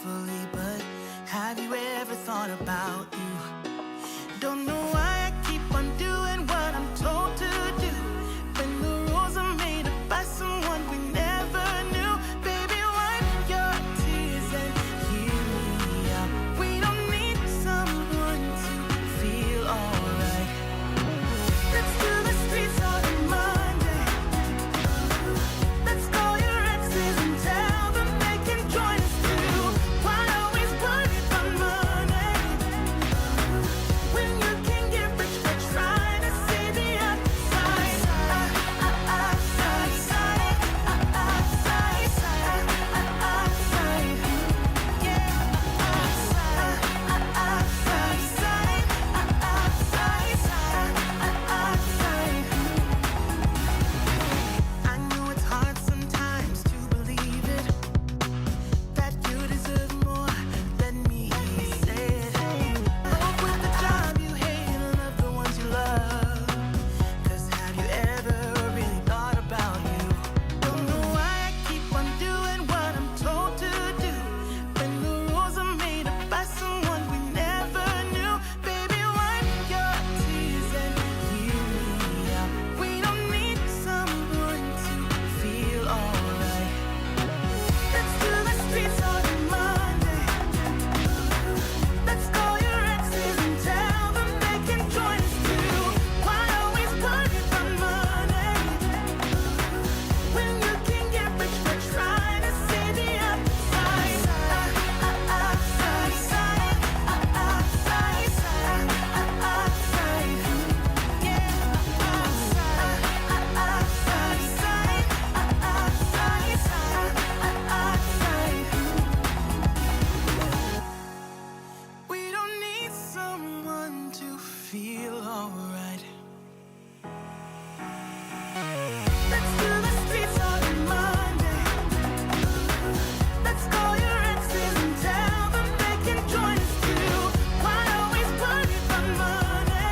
fully, but have you ever thought about you? Don't know why I keep on doing what I'm told to do, when the rules are made up by someone we never knew. Baby, wipe your tears and hear me out. We don't need someone to feel alright. Let's do the streets all in Monday. Let's call your exes and tell them they can join us too. Why always worry about money when you can get rich by trying to see the outside? I know it's hard sometimes to believe it, that you deserve more than me. Say it. Hope with the job you hate and love the ones you love. 'Cause have you ever really thought about you? Don't know why I keep on doing what I'm told to do, when the rules are made up by someone we never knew. Baby, wipe your tears and hear me out. We don't need someone to feel alright. Let's do the streets all in Monday. Let's call your exes and tell them they can join us too. Why always worry about money when you can get rich by trying to see the outside? We don't need someone to feel alright. Let's do the streets all in Monday. Let's call your exes and tell them they can join us too. Why always worry about money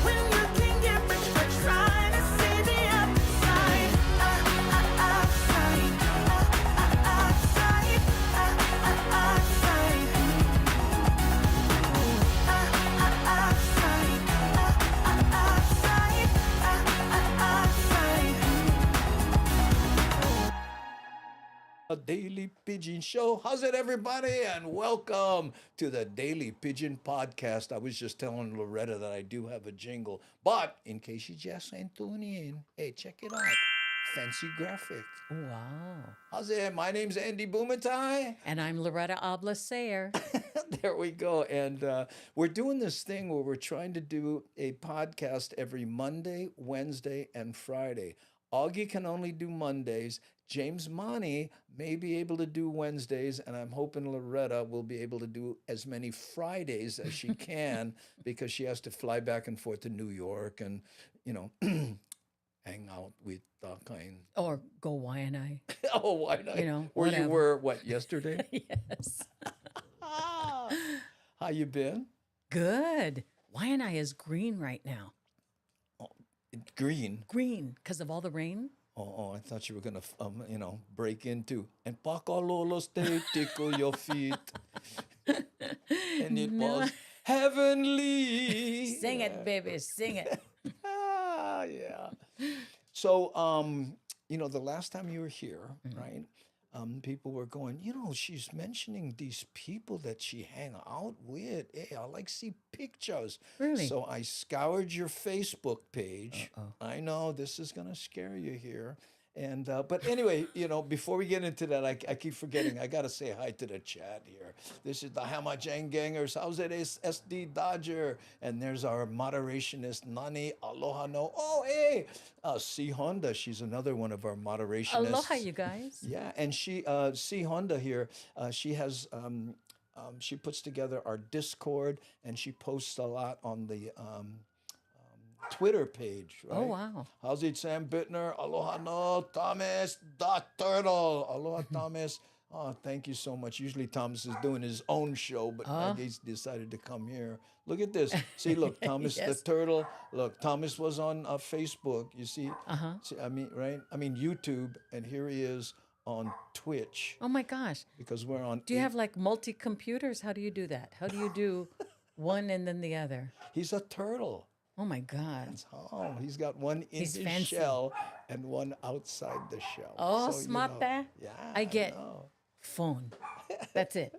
when you can get rich by trying to see the outside? A Daily Pidgin Show. How's it, everybody? And welcome to the Daily Pidgin Podcast. I was just telling Loretta that I do have a jingle, but in case you just ain't tuning in, hey, check it out. Fancy graphics. Wow. How's it? My name's Andy Bumatai. And I'm Loretta Ables Sayre. There we go. And we're doing this thing where we're trying to do a podcast every Monday, Wednesday, and Friday. Augie can only do Mondays. James Monty may be able to do Wednesdays, and I'm hoping Loretta will be able to do as many Fridays as she can because she has to fly back and forth to New York and, you know, hang out with kind. Or go Y&I. Oh, why not? You know, where whatever. you were, what, yesterday? Yes. How you been? Good. Y&I is green right now. Green. Green because of all the rain. Oh, I thought you were gonna, break into and Palolo stay tickle your feet, and it was heavenly. Sing it, baby. Sing it. Yeah. So, the last time you were here, right? People were going, she's mentioning these people that she hang out with. Hey, I like see pictures. Really? So I scoured your Facebook page. I know this is going to scare you here. And but anyway, before we get into that, I keep forgetting. I got to say hi to the chat here. This is the Hamajang Gangers. How's it, SD Dodger? And there's our moderationist, Nani Aloha No. Oh, hey, C Honda. She's another one of our moderationists. Aloha, you guys. Yeah, and she, C Honda here, she has, she puts together our Discord, and she posts a lot on the Twitter page, right? Oh, wow. How's it, Sam Bittner? Aloha no, Thomas, the turtle. Aloha, Thomas. Oh, thank you so much. Usually Thomas is doing his own show, but he's decided to come here. Look at this. See, look, Thomas Yes. the turtle. Look, Thomas was on Facebook. You see? See, right? YouTube, and here he is on Twitch Oh my gosh. because we're on. Do you have like multi-computers? How do you do that? How do you do one and then the other? He's a turtle. Oh my God. Oh, he's got one in He's his fancy. shell and one outside the shell. Oh, So, you smart know, there. Yeah. I get know. phone. That's it.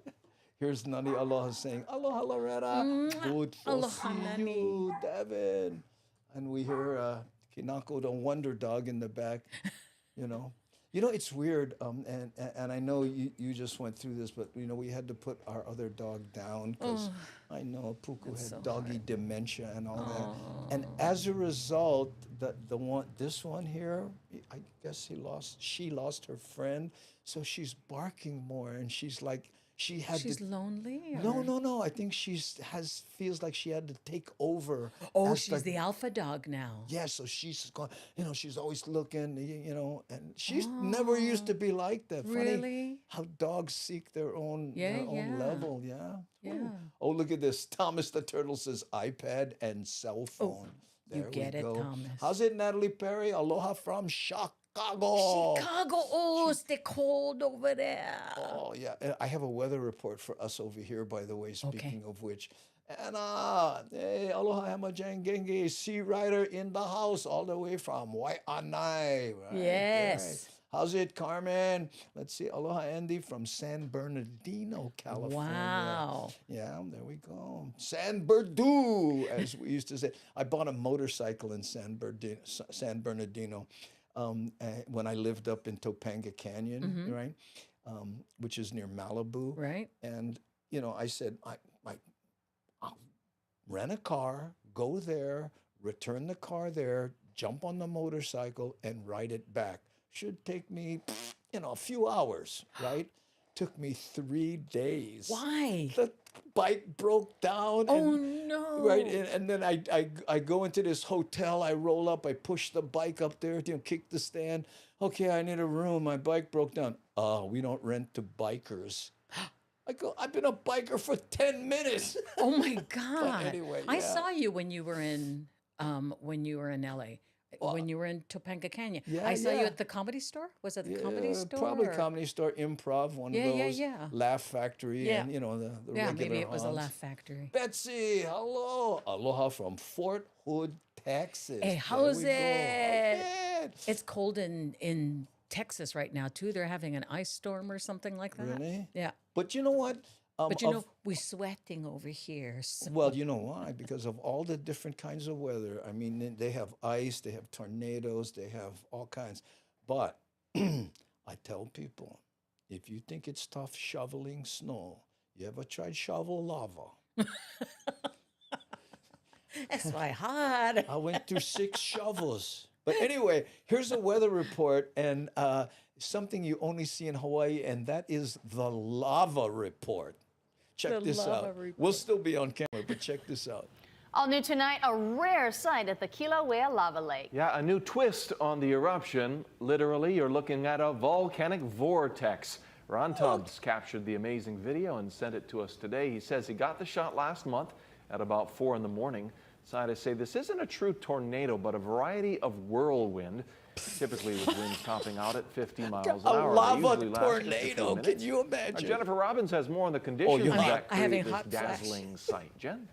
Here's Nani Aloha saying, Aloha Loretta. Good for Aloha, see Nani. you, Devin. And we hear Kinako the Wonder Dog in the back, you know. You know, it's weird, and I know you just went through this, but, you know, we had to put our other dog down because I know Puku had so doggy dementia and all that. And as a result, this one here, I guess she lost her friend, so she's barking more, and she's like, She's lonely? No. I think feels like she had to take over. Oh, as she's the alpha dog now. Yeah, so she's gone, you know, she's always looking, you know, and she's never used to be like that. Funny Really? how dogs seek their own Yeah. level, yeah. Yeah. Ooh. Oh, look at this. Thomas the Turtle says iPad and cell phone. you There get we it, go. Thomas. How's it, Natalie Perry? Aloha from Chicago. Chicago. Oh, it's the cold over there. Oh, yeah. And I have a weather report for us over here, by the way, speaking of which. Anna, hey, aloha hamajang genge, sea rider in the house, all the way from Waianae. Right? Yes. Right. How's it, Carmen? Let's see. Aloha, Andy from San Bernardino, California. Wow. Yeah, there we go. San Bernardino, as we used to say. I bought a motorcycle in San Bernardino when I lived up in Topanga Canyon, right? Which is near Malibu. Right. And, you know, I said, I'll rent a car, go there, return the car there, jump on the motorcycle, and ride it back. Should take me, you know, a few hours, right? Took me 3 days. Why? The bike broke down. Oh, and, no. Right, and then I go into this hotel, I roll up, I push the bike up there, you know, kick the stand. Okay, I need a room, my bike broke down. We don't rent to bikers. I go, I've been a biker for 10 minutes. Oh my God. anyway, I yeah. saw you when you were in LA. When you were in Topanga Canyon. Yeah, I saw you yeah. at the Comedy Store. Was it the Comedy Store? Probably or- Comedy Store, Improv, one Yeah, of yeah, those. yeah. Laugh Factory, Yeah. and, you know, the Yeah, regular maybe it was a haunts. Laugh Factory. Betsy, hello. Aloha from Fort Hood, Texas. Hey, There how's we go. it? How's it? It's cold in Texas right now too. They're having an ice storm or something like that. Really? Yeah. But you know what? But you know, we're sweating over here. So. Well, you know why? Because of all the different kinds of weather. I mean, they have ice, they have tornadoes, they have all kinds. But I tell people, if you think it's tough shoveling snow, you ever tried shovel lava? That's why hard. I went through 6 shovels. But anyway, here's a weather report and something you only see in Hawaii, and that is the lava report. Check The this lava out. report. We'll still be on camera, but check this out. All new tonight, a rare sight at the Kilauea Lava Lake. Yeah, a new twist on the eruption. Literally, you're looking at a volcanic vortex. Ron Tubbs captured the amazing video and sent it to us today. He says he got the shot last month at about 4 in the morning. Scientists say this isn't a true tornado, but a variety of whirlwind, typically with winds topping out at 50 miles an hour. A They lava usually last just a few tornado. Can minutes. you imagine? Jennifer Robbins has more on the conditions you that I'm having create this hot flash. dazzling sight. Jen?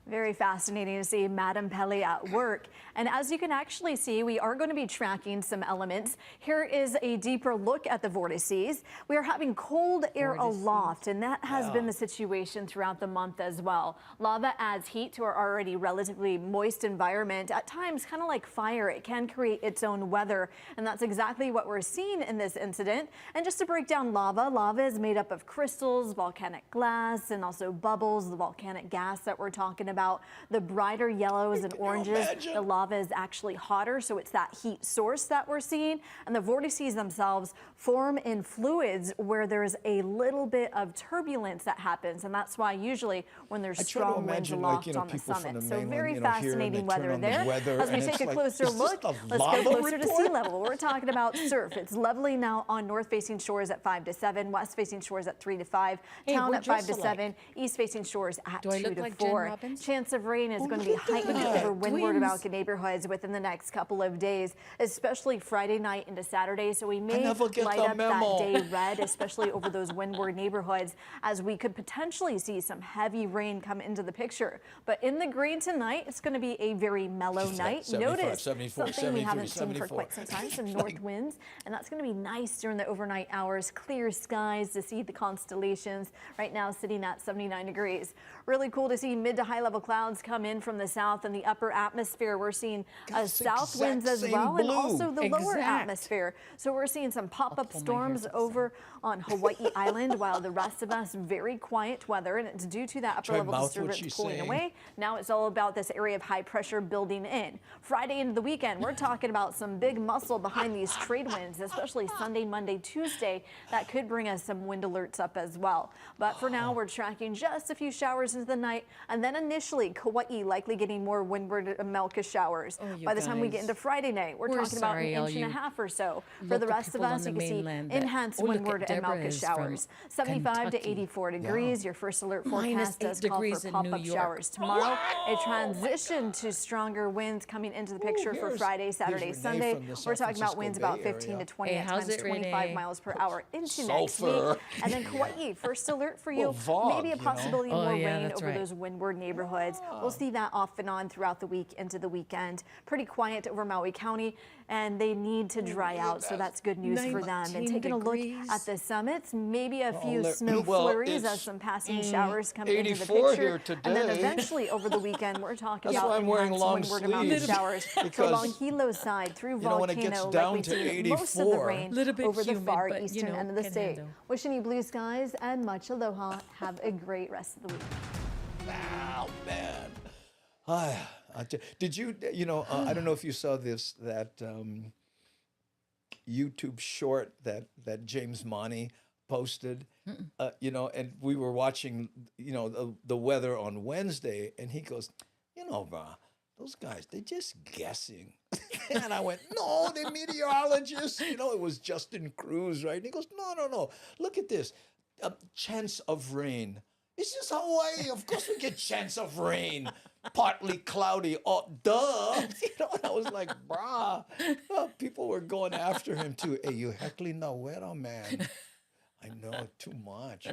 Very fascinating to see Madame Pelli at work. And as you can actually see, we are going to be tracking some elements. Here is a deeper look at the vortices. We are having cold air aloft, and that has been the situation throughout the month as well. Lava adds heat to our already relatively moist environment. At times, kind of like fire, it can create its own weather. And that's exactly what we're seeing in this incident. And just to break down lava is made up of crystals, volcanic glass, and also bubbles, the volcanic gas that we're talking about. The brighter yellows and oranges, the lava is actually hotter, so it's that heat source that we're seeing. And the vortices themselves form in fluids where there's a little bit of turbulence that happens, and that's why usually when there's I try to strong winds imagine, aloft like, on the people from summit. the So mainland, very you know, here, and fascinating they turn weather on the there. weather, As we and take it's a like, closer is this look, the let's go lava closer to sea report? level. We're talking about surf. It's lovely now on north-facing shores at 5 to 7, west-facing shores at 3 to 5, Hey, town we're at 5 to dressed alike. 7, east-facing shores at Do I 2 look to like Jen 4. Robbins? chance of rain is going to be heightened over windward American neighborhoods within the next couple of days, especially Friday night into Saturday. So we may light up that day red, especially over those windward neighborhoods, as we could potentially see some heavy rain come into the picture. But in the green tonight, it's going to be a very mellow night. 75, Notice 74, something we 73, haven't seen for 74. quite some time, some north winds, and that's going to be nice during the overnight hours. Clear skies to see the constellations. Right now sitting at 79 degrees. Really cool to see mid to high level clouds come in from the south and the upper atmosphere. We're seeing south winds as well, and also the lower atmosphere. So we're seeing some pop-up storms over on Hawaii Island, while the rest of us very quiet weather, and it's due to that upper level disturbance pulling away. Now it's all about this area of high pressure building in. Friday into the weekend, we're talking about some big muscle behind these trade winds, especially Sunday, Monday, Tuesday. That could bring us some wind alerts up as well. But for now, we're tracking just a few showers into the night, and then initially Kauai likely getting more windward Melka showers. By the time we get into Friday night, we're talking about an inch and a half or so. For the rest of us, you can see enhanced windward and Melka showers. 75 to 84 degrees. Your first alert forecast does call for pop-up showers tomorrow. A transition to stronger winds coming into the picture for Friday, Saturday, Sunday. We're talking about winds about 15 to 20 at times 25 miles per hour into next week. And then Kauai, first alert for you. Maybe a possibility of more rain over those windward neighborhoods. We'll see that off and on throughout the week into the weekend. Pretty quiet over Maui County, and they need to dry out, so that's good news for them. And taking a look at the summits, maybe a few snow flurries as some passing showers come into the picture. And then eventually over the weekend, we're talking about enhanced windward amount of showers. So along Hilo side through Volcano, likely to most of the rain over the far eastern end of the state. Wishing you blue skies and much aloha. Have a great rest of the week. Oh, man. Did you, I don't know if you saw that YouTube short that James Money posted, and we were watching, the weather on Wednesday, and he goes, brah, those guys, they're just guessing. And I went, no, they're meteorologists. It was Justin Cruz, right? And he goes, no. Look at this. Chance of rain. It's just Hawaii. Of course we get chance of rain. Partly cloudy. Oh, duh. And I was like, brah. People were going after him too. Hey, you heckling the weather, man. I know, too much.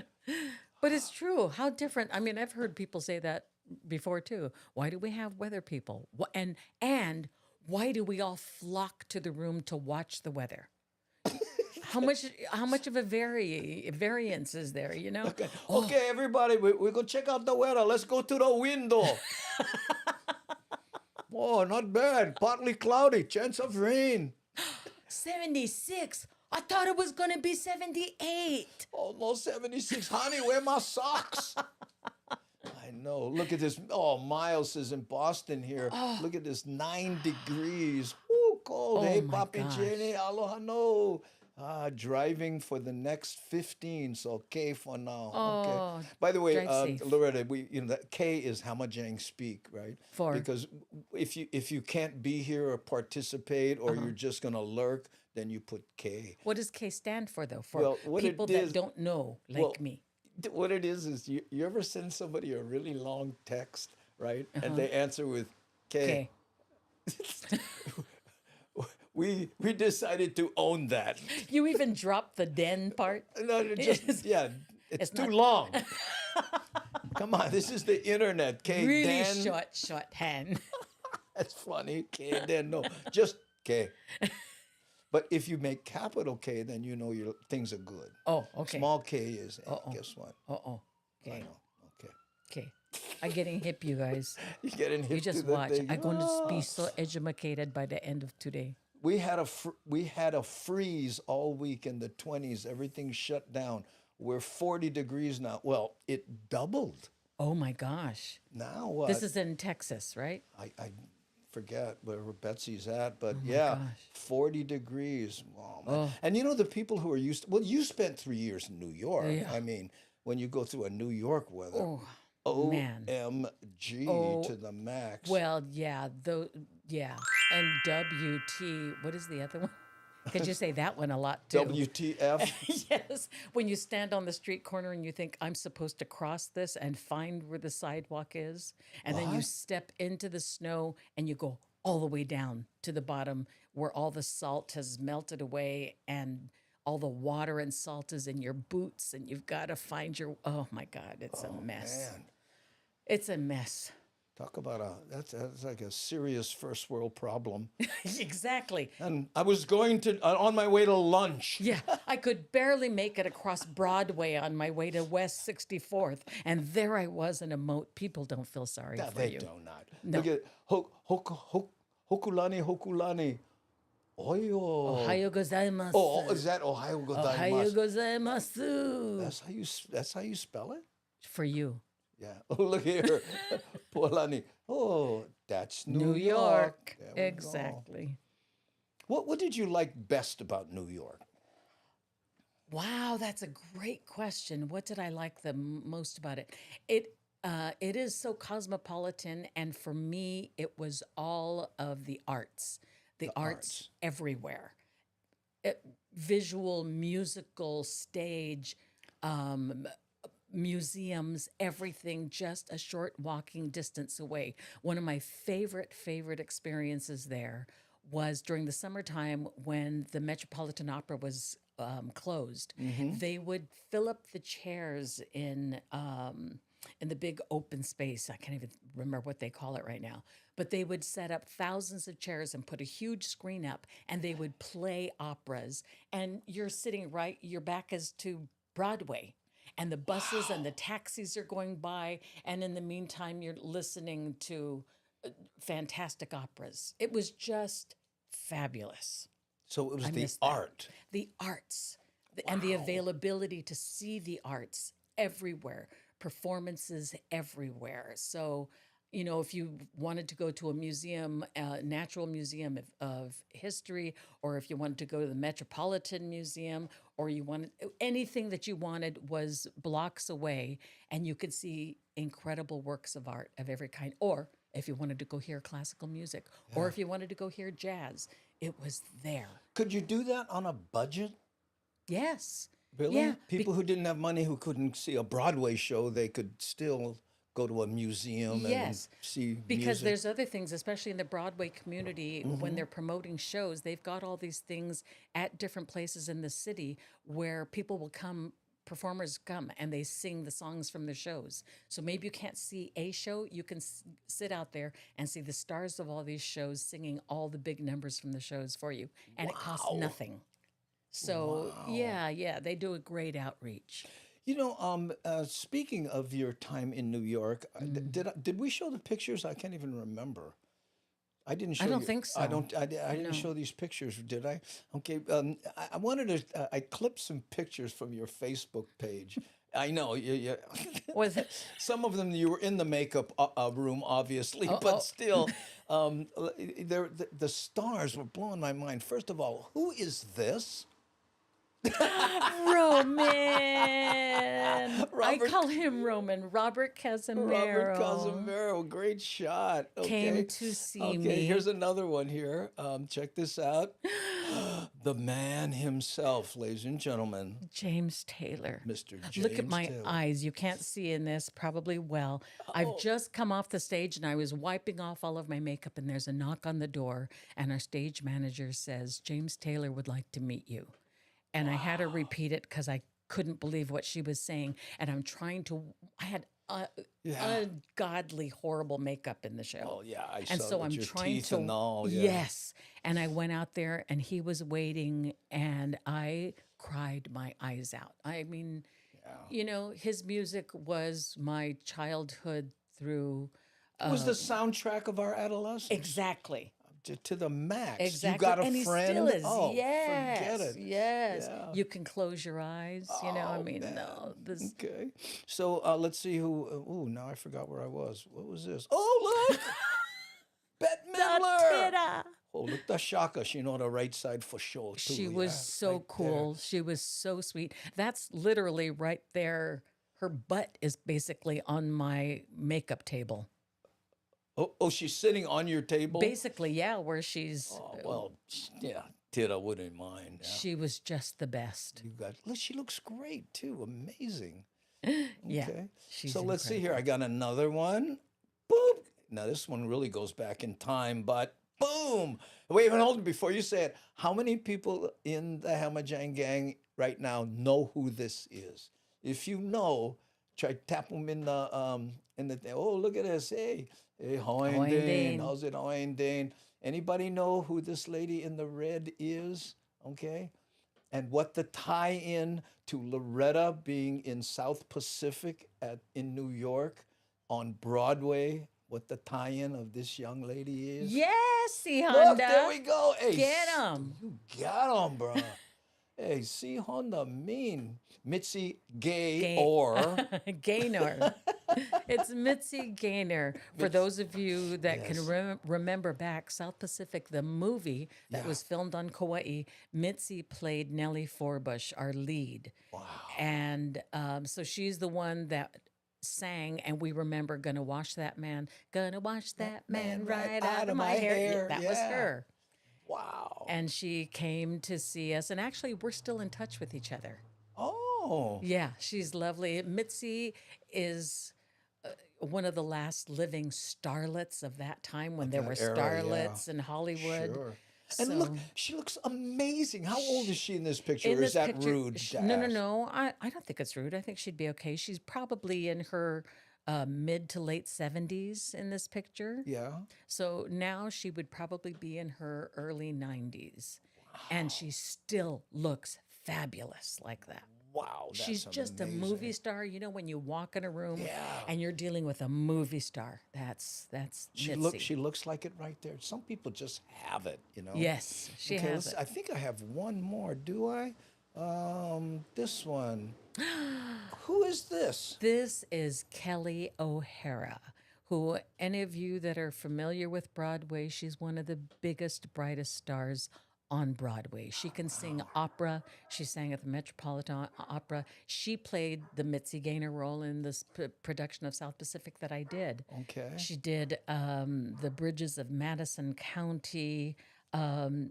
But it's true. How different. I mean, I've heard people say that before too. Why do we have weather people? And why do we all flock to the room to watch the weather? How much of a variance is there, Okay, everybody, we're going to check out the weather. Let's go to the window. Oh, not bad. Partly cloudy. Chance of rain. 76. I thought it was going to be 78. Almost 76. Honey, where my socks? I know. Look at this. Oh, Miles is in Boston here. Look at this. 9 degrees. Ooh, cold. Hey, Papi Jenny. Aloha no. Driving for the next 15, so K for now. Okay. By the way, Loretta, that K is Hamajang speak, right? Because if you can't be here or participate, or you're just gonna lurk, then you put K. What does K stand for though? For people that don't know, like me. What it is you ever send somebody a really long text, right? And they answer with K. We decided to own that. You even dropped the den part? No, it's too long. Come on, this is the internet. K really den. shorthand. That's funny. K den, no, just K. But if you make capital K, then your things are good. Oh, okay. Small K is, guess what? Okay. I know. Okay. I'm getting hip, you guys. You're getting hip. You just watch. I'm going to be so educated by the end of today. We had a freeze all week in the 20s. Everything shut down. We're 40 degrees now. Well, it doubled. Oh my gosh. Now what? This is in Texas, right? I forget where Betsy's at, but 40 degrees. Oh, man. And the people who are used to, you spent 3 years in New York. Yeah. I mean, when you go through a New York weather, OMG to the max. Well, yeah, and WT, what is the other one? Because you say that one a lot too. WTF? Yes. When you stand on the street corner and you think, I'm supposed to cross this and find where the sidewalk is. And then you What? step into the snow and you go all the way down to the bottom where all the salt has melted away and all the water and salt is in your boots. And you've got to find your, oh my God, it's a mess. Man, It's a mess. talk about that's like a serious first world problem. Exactly. And I was going to on my way to lunch. Yeah, I could barely make it across Broadway on my way to West 64th, and there I was in a moat. People don't feel sorry Yeah, for they you. do not. No. Look at Hokulani, Hokulani. Oyo. Ohio gozaimasu. Oh, is that Ohio Ohio gozaimasu? gozaimasu. That's how you spell it? For you. Yeah. Oh, look here. Polani. Oh, that's New York. There we go. Exactly. What did you like best about New York? Wow, that's a great question. What did I like the most about it? It is so cosmopolitan, and for me, it was all of the arts. The arts everywhere. Visual, musical, stage, museums, everything just a short walking distance away. One of my favorite experiences there was during the summertime when the Metropolitan Opera was closed. They would fill up the chairs in the big open space. I can't even remember what they call it right now. But they would set up thousands of chairs and put a huge screen up, and they would play operas. And you're sitting right, your back is to Broadway. And the buses and the taxis are going by. And in the meantime, you're listening to fantastic operas. It was just fabulous. So it was I the miss that. art. The arts and the availability to see the arts everywhere, performances everywhere. So, you know, if you wanted to go to a museum, natural museum of history, or if you wanted to go to the Metropolitan Museum, or you wanted anything that you wanted was blocks away, and you could see incredible works of art of every kind. Or if you wanted to go hear classical music, or if you wanted to go hear jazz, it was there. Could you do that on a budget? Yes. Really? Yeah. People who didn't have money, who couldn't see a Broadway show, they could still go to a museum Yes, and see because music. there's other things, especially in the Broadway community, when they're promoting shows, they've got all these things at different places in the city where people will come, performers come, and they sing the songs from the shows. So maybe you can't see a show, you can sit out there and see the stars of all these shows singing all the big numbers from the shows for you, and it costs nothing. So yeah, they do a great outreach. You know, speaking of your time in New York, did we show the pictures? I can't even remember. I didn't show. I don't think so. I didn't show these pictures, did I? Okay. I wanted to. I clipped some pictures from your Facebook page. I know. You Was it? some of them you were in the makeup room, obviously, but still, the stars were blowing my mind. First of all, who is this? Roman. I call him Roman. Robert Casimiro. Robert Casimiro, great shot. Okay. Came to see Okay, me. here's another one here. Check this out. The man himself, ladies and gentlemen, James Taylor. Mr. James Look at my Taylor. eyes. You can't see in this probably well. I've just come off the stage and I was wiping off all of my makeup, and there's a knock on the door, and our stage manager says, James Taylor would like to meet you. And I had to repeat it because I couldn't believe what she was saying. And I'm trying to, I had ungodly, horrible makeup in the show. Oh, yeah, I And saw so with I'm your trying teeth to, and all, yeah. yes. And I went out there and he was waiting and I cried my eyes out. I mean, you know, his music was my childhood through. It was the soundtrack of our adolescence. Exactly. To the max. Exactly. You got a and friend? he still is. Oh, yes. forget it. Yes. Yeah. You can close your eyes. You know, I mean, man. no. This, Okay. So let's see who. Oh, now I forgot where I was. What was this? Oh, look! Bette Midler! Oh, look, the shaka. She know the right side for sure, too. She was so right cool. She was so sweet. That's literally right there. Her butt is basically on my makeup table. Oh, she's sitting on your table? Basically, yeah, where she's. Oh, well, yeah. Tira wouldn't mind. Yeah. She was just the best. You got. Look, she looks great too. Amazing. Yeah, Okay. she's So let's see here. incredible. I got another one. Boop. Now this one really goes back in time, but boom. Wait, hold it before you say it. How many people in the Hamajang gang right now know who this is? If you know, try tap them in the thing. Oh, look at this. Hey, Hoin Dane. Dane. How's it, Hoin Dane? Anybody know who this lady in the red is? Okay. And what the tie-in to Loretta being in South Pacific in New York on Broadway, what the tie-in of this young lady is? Yes, see Look, Honda. there we go. Hey, Get 'em. You got 'em, bro. Hey, see Honda mean. Mitzi Gay or Gaynor. It's Mitzi Gaynor. For those of you that can remember back, South Pacific, the movie that was filmed on Kauai, Mitzi played Nellie Forbush, our lead. Wow. And so she's the one that sang, and we remember Gonna Wash That Man right out of my hair. That was her. wow. And she came to see us, and actually we're still in touch with each other. Oh. Yeah, she's lovely. Mitzi is one of the last living starlets of that time when there were that era, starlets in Hollywood. Sure. And look, she looks amazing. How old is she in this picture? In Or is this that picture- rude? To No, ask? I don't think it's rude. I think she'd be okay. She's probably in her mid to late 70s in this picture. Yeah. So now she would probably be in her early 90s. And she still looks fabulous like that. Wow. That's She's just a amazing. movie star. You know, when you walk in a room Yeah. and you're dealing with a movie star, that's She Mitzi. she looks like it right there. Some people just have it, you know. Yes, she Okay, has it. I think I have one more. Do I? This one. Who is this? This is Kelly O'Hara, who any of you that are familiar with Broadway, she's one of the biggest, brightest stars on Broadway. She can sing opera. She sang at the Metropolitan Opera. She played the Mitzi Gaynor role in this production of South Pacific that I did. Okay. She did The Bridges of Madison County.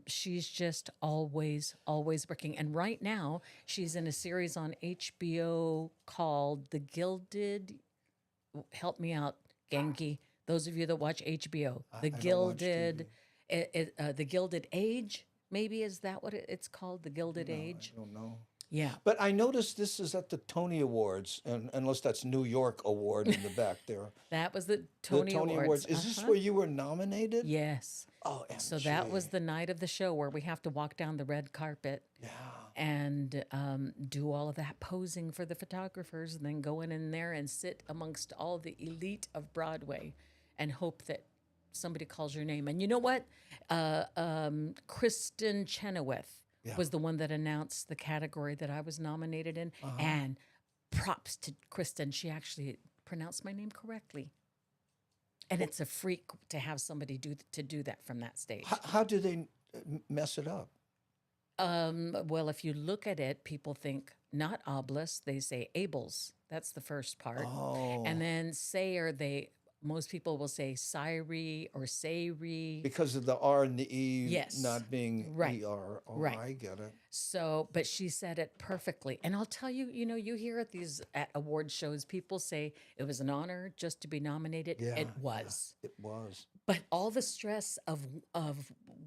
She's just always working. And right now, she's in a series on HBO called The Gilded. Help me out, Genki. Those of you that watch HBO, The Gilded, The Gilded Age. Maybe is that what it's called? The Gilded Age. I don't know. Yeah. But I noticed this is at the Tony Awards, and unless that's New York Award in the back there. That was the The Tony Awards. Is this where you were nominated? Yes. Oh, So that was MG. the night of the show where we have to walk down the red carpet and do all of that posing for the photographers, and then go in there and sit amongst all the elite of Broadway and hope that somebody calls your name. And you know what? Kristen Chenoweth was the one that announced the category that I was nominated in. And props to Kristen. She actually pronounced my name correctly. And it's a freak to have somebody do that from that stage. How do they mess it up? Well, if you look at it, people think not Ables, they say Ables. That's the first part. Oh. And then Sayre, most people will say Sayre or Sayre. Because of the R and the E Yes. not being Right. ER. Oh, Right. I get it. So, but she said it perfectly. And I'll tell you, you hear at award shows, people say it was an honor just to be nominated. Yeah, It was. It was. But all the stress of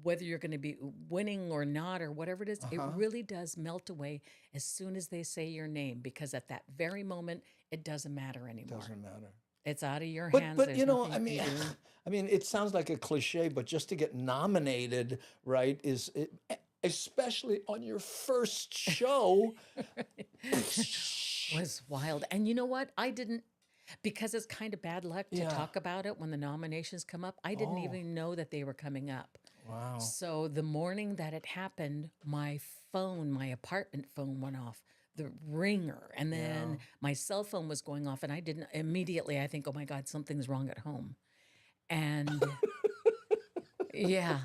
whether you're going to be winning or not or whatever it is, it really does melt away as soon as they say your name, because at that very moment, it doesn't matter anymore. Doesn't matter. It's out of your But hands. but There's you know, nothing I you mean, can do. I mean, it sounds like a cliche, but just to get nominated, right, especially on your first show. Was wild. And you know what? I didn't, because it's kind of bad luck to talk about it when the nominations come up. I didn't even know that they were coming up. Wow. So the morning that it happened, my apartment phone went off, the ringer, and then my cell phone was going off, and I didn't immediately, I think, oh my God, something's wrong at home. And yeah,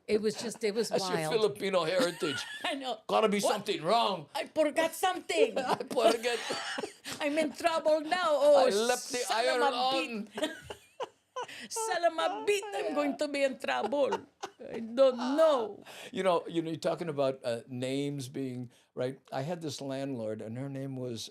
it was That's wild. your Filipino heritage. I know. Gotta be something wrong. I forgot something. I forget. I'm in trouble now. Oh, I left the iron on. Salamabit, I'm going to be in trouble. I don't know. You're talking about names being right. I had this landlord, and her name was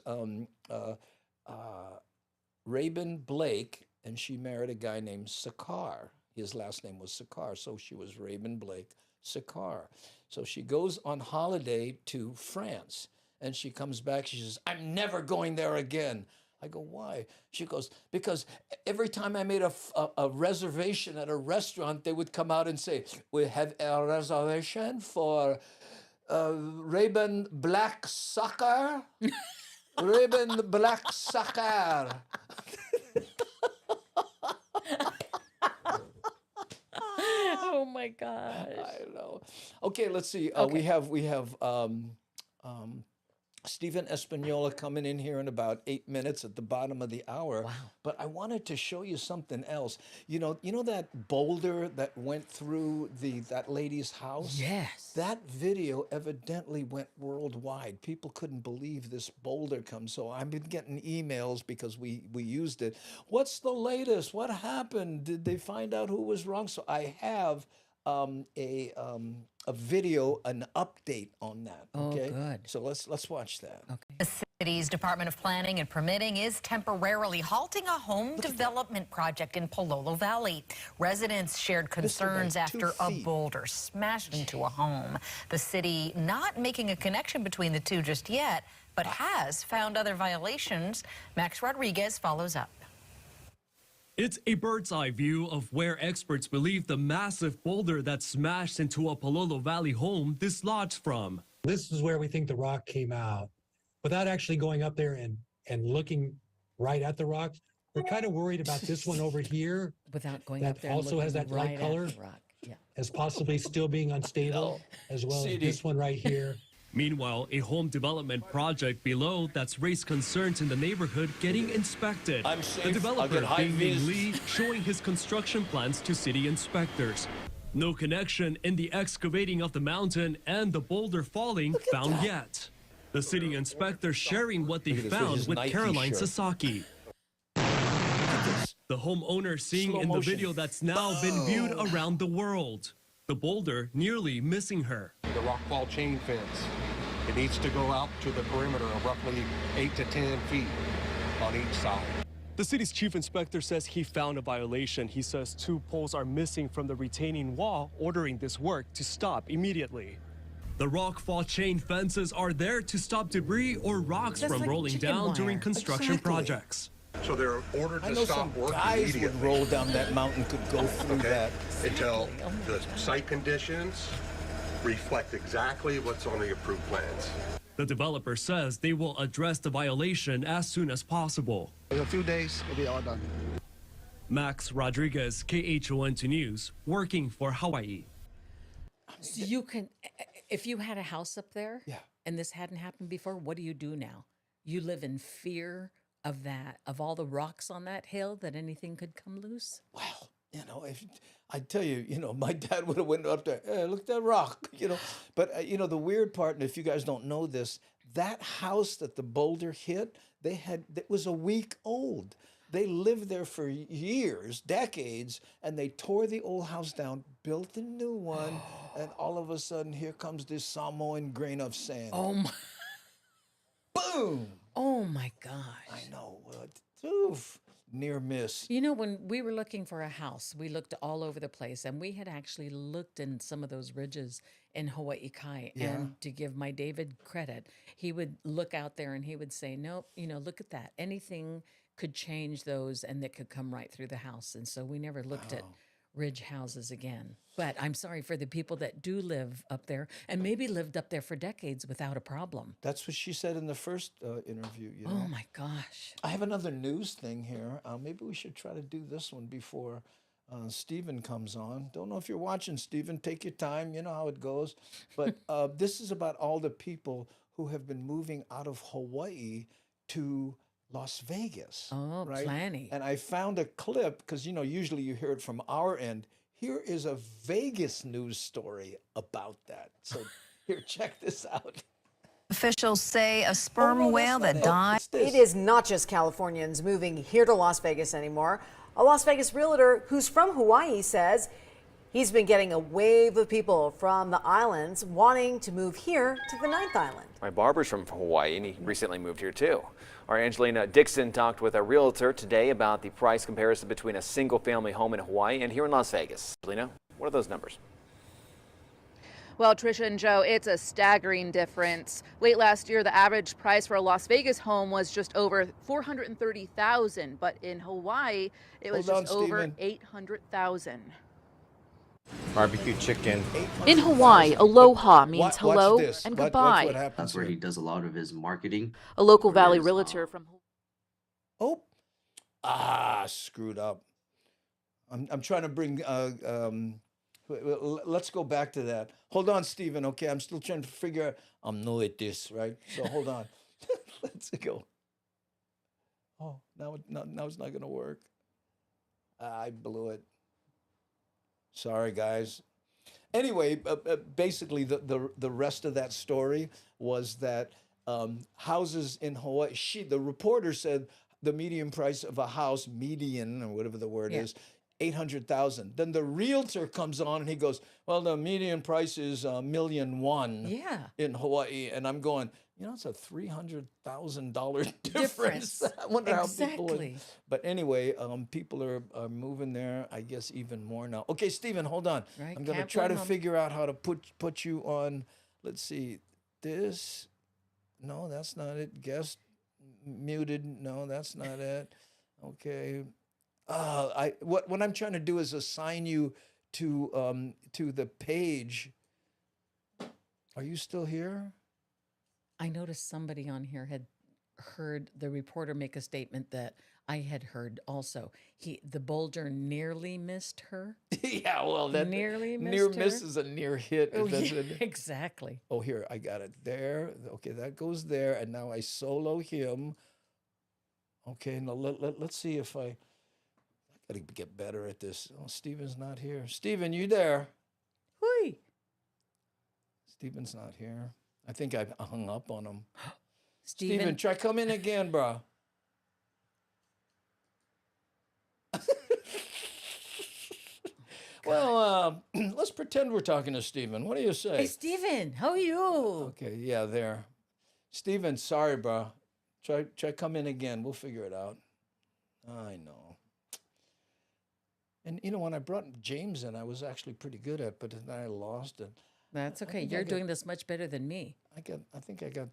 Rabin Blake, and she married a guy named Sakar. His last name was Sakar, so she was Rabin Blake Sakar. So she goes on holiday to France, and she comes back. She says, "I'm never going there again." I go, "Why?" She goes, "Because every time I made a reservation at a restaurant, they would come out and say, 'We have a reservation for Rabin Black Sakar.' Rabin Black Sakar." Oh my gosh. I know. Okay, let's see. Okay. We have Stephen Espanola coming in here in about 8 minutes at the bottom of the hour. Wow. But I wanted to show you something else. You know that boulder that went through that lady's house? Yes. That video evidently went worldwide. People couldn't believe this boulder comes. So I've been getting emails because we used it. What's the latest? What happened? Did they find out who was wrong? So I have a video, an update on that. Okay. Oh, good. So let's watch that. Okay. The city's Department of Planning and Permitting is temporarily halting a home development project in Palolo Valley. Residents shared concerns like 2 after a feet. boulder smashed into a home. The city not making a connection between the two just yet, but has found other violations. Max Rodriguez follows up. It's a bird's eye view of where experts believe the massive boulder that smashed into a Palolo Valley home dislodged from. This is where we think the rock came out. Without actually going up there and looking right at the rock, we're kind of worried about this one over here Without going that up there and also has looking that light right color at the rock. Yeah. as possibly still being unstable, as well as this one right here. Meanwhile, a home development project below that's raised concerns in the neighborhood getting inspected. I'm safe. The I'll developer, get high Bing vis. Lee, showing his construction plans to city inspectors. No connection in the excavating of the mountain and the boulder falling found yet. The city inspector sharing what they Look at this, found his with Nike Caroline shirt. Sasaki. Look at this. The homeowner seeing Slow in the motion. video that's now been viewed around the world. The boulder nearly missing her. The rock wall chain fence. It needs to go out to the perimeter of roughly 8 to 10 feet on each side. The city's chief inspector says he found a violation. He says 2 poles are missing from the retaining wall, ordering this work to stop immediately. The rock fall chain fences are there to stop debris or rocks That's from like rolling chicken down during wire. construction Exactly. projects. So they're ordered I to know stop some work guys would immediately. roll down that mountain, could go through that. Until the site conditions reflect exactly what's on the approved plans. The developer says they will address the violation as soon as possible. In a few days, it'll be all done. Max Rodriguez, KHON2 News, working for Hawaii. So you can, if you had a house up there, Yeah. and this hadn't happened before, what do you do now? You live in fear of that, of all the rocks on that hill, that anything could come loose? Well, if I tell you, my dad would have went up there. Hey, look at that rock, But the weird part, and if you guys don't know this, that house that the boulder hit, it was a week old. They lived there for years, decades, and they tore the old house down, built a new one, and all of a sudden, here comes this Samoan grain of sand. Oh my, Boom! oh my gosh. I know. Oof. Near miss. When we were looking for a house, we looked all over the place, and we had actually looked in some of those ridges in Hawaii Kai. Yeah. And to give my David credit, he would look out there and he would say, nope, look at that. Anything could change those and that could come right through the house. And so we never looked at ridge houses again. But I'm sorry for the people that do live up there and maybe lived up there for decades without a problem. That's what she said in the first interview. Oh my gosh. I have another news thing here. Maybe we should try to do this one before Stephen comes on. Don't know if you're watching, Stephen. Take your time. You know how it goes. But this is about all the people who have been moving out of Hawaii to Las Vegas. Oh, right? plenty. And I found a clip because, usually you hear it from our end. Here is a Vegas news story about that. So here, check this out. Officials say a sperm whale that died. It is not just Californians moving here to Las Vegas anymore. A Las Vegas realtor who's from Hawaii says He's been getting a wave of people from the islands wanting to move here to the 9th island. My barber's from Hawaii, and he recently moved here too. Our Angelina Dixon talked with a realtor today about the price comparison between a single-family home in Hawaii and here in Las Vegas. Angelina, what are those numbers? Well, Trisha and Joe, it's a staggering difference. Late last year, the average price for a Las Vegas home was just over $430,000, but in Hawaii, it was just over $800,000. Barbecue chicken. In Hawaii, aloha means hello this. and Watch goodbye. what happens That's where here. he does a lot of his marketing. A local Valley realtor from Oh, screwed up. I'm trying to bring. Let's go back to that. Hold on, Stephen. Okay, I'm still trying to figure out. I'm new at this, right? So hold on. Let's go. Oh, now it's not gonna work. I blew it. Sorry, guys. Anyway, basically, the rest of that story was that houses in Hawaii. The reporter said the median price of a house, median or whatever the word is, 800,000. Then the realtor comes on and he goes, "Well, the median price is $1,000,001 in Hawaii," and I'm going, it's a $300,000 difference. I wonder how people would. But anyway, people are moving there, I guess, even more now. Okay, Stephen, hold on. Right, I'm going to try to figure out how to put you on. Let's see. This. No, that's not it. Guest muted. No, that's not it. Okay. What I'm trying to do is assign you to the page. Are you still here? I noticed somebody on here had heard the reporter make a statement that I had heard also. The boulder nearly missed her. Yeah, well, that nearly missed near her. miss is a near hit. Oh, yeah, exactly. Oh, here, I got it there. Okay, that goes there, and now I solo him. Okay, now let's see if I gotta get better at this. Oh, Steven's not here. Steven, you there? Hui. Steven's not here. I think I hung up on him. Steven, try come in again, bro. Well, let's pretend we're talking to Steven. What do you say? Hey, Steven, how are you? Okay, yeah, there. Steven, sorry, bro. Try come in again. We'll figure it out. I know. And when I brought James in, I was actually pretty good at, but then I lost it. That's okay. You're doing this much better than me. I think I got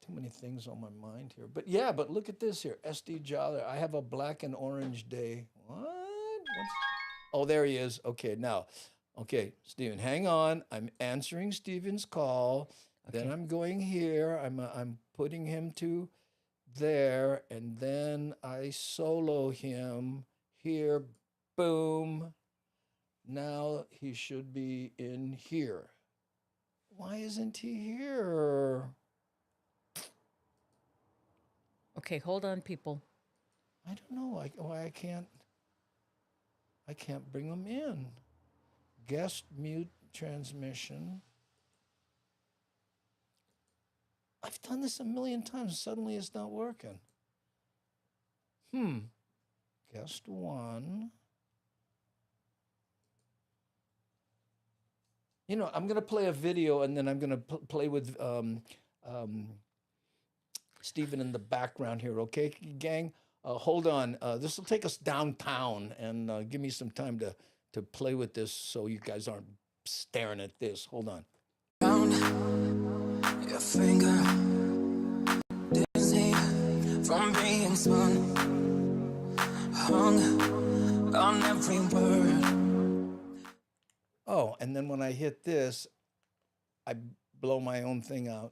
too many things on my mind here. But look at this here. SD Jolly. I have a black and orange day. What? Oh, there he is. Okay, now. Okay, Stephen, hang on. I'm answering Stephen's call. Okay. Then I'm going here. I'm putting him to there. And then I solo him here. Boom. Now he should be in here. Why isn't he here? Okay, hold on, people. I don't know why I can't bring him in. Guest mute transmission. I've done this a million times. Suddenly it's not working. Guest one. I'm going to play a video, and then I'm going to play with Stephen in the background here, okay, gang? Hold on. This will take us downtown, and give me some time to play with this so you guys aren't staring at this. Hold on. Your finger dizzy from being spun, hung on every word. Oh, and then when I hit this, I blow my own thing out.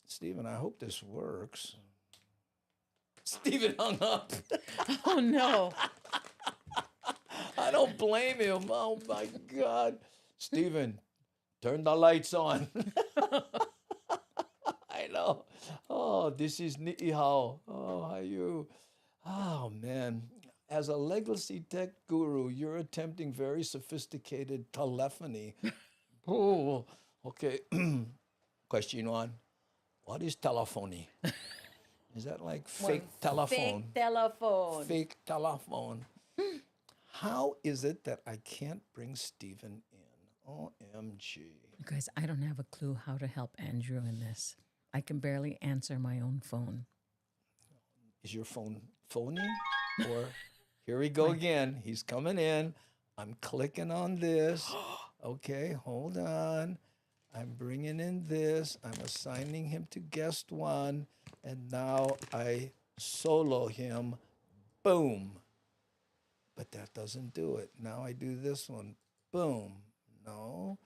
Stephen, I hope this works. Stephen hung up. Oh, no. I don't blame him. Oh, my God. Stephen, turn the lights on. I know. Oh, this is Ni'ihau. Oh, how are you? Oh, man. As a legacy tech guru, you're attempting very sophisticated telephony. Oh, okay. Question one. What is telephony? Is that like fake telephone? Fake telephone. Fake telephone. How is it that I can't bring Stephen in? OMG. You guys, I don't have a clue how to help Andrew in this. I can barely answer my own phone. Is your phone phony? Or here we go again. He's coming in. I'm clicking on this. Okay, hold on. I'm bringing in this. I'm assigning him to guest 1. And now I solo him. Boom. But that doesn't do it. Now I do this one. Boom. No.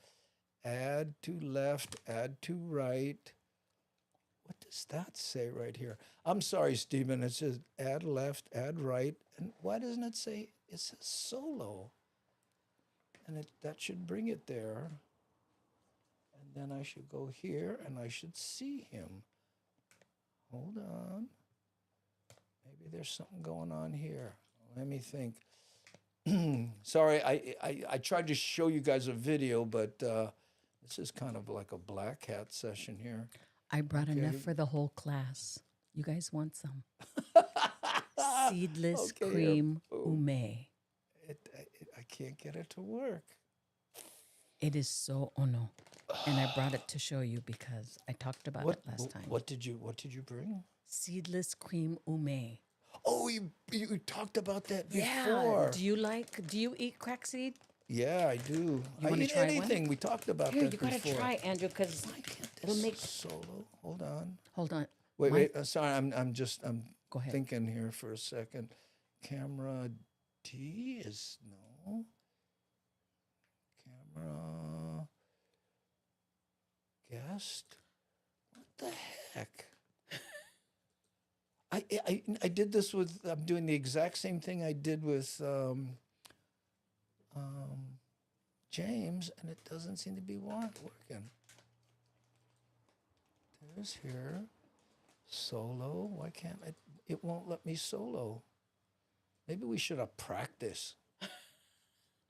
Add to left, add to right. What does that say right here? I'm sorry, Stephen. It says add left, add right. And why doesn't it say, it says solo? And that should bring it there. And then I should go here and I should see him. Hold on. Maybe there's something going on here. Let me think. Sorry, I tried to show you guys a video, but this is kind of like a black hat session here. I brought enough for the whole class. You guys want some? Seedless cream ume. I can't get it to work. It is so ono. And I brought it to show you because I talked about it last time. What did you bring? Seedless cream ume. Oh, you talked about that before. Yeah. Do you eat crack seed? Yeah, I do. You I wanna eat try anything. one? We talked about Here, that before. you gotta try, Andrew, because it'll make solo. Hold on. Hold on. Wait. Sorry, I'm Go ahead. thinking here for a second. Camera D is no. Camera guest. What the heck? I did this with. I'm doing the exact same thing I did with James, and it doesn't seem to be working. There's here. Solo. Why can't I? It won't let me solo. Maybe we should have practiced.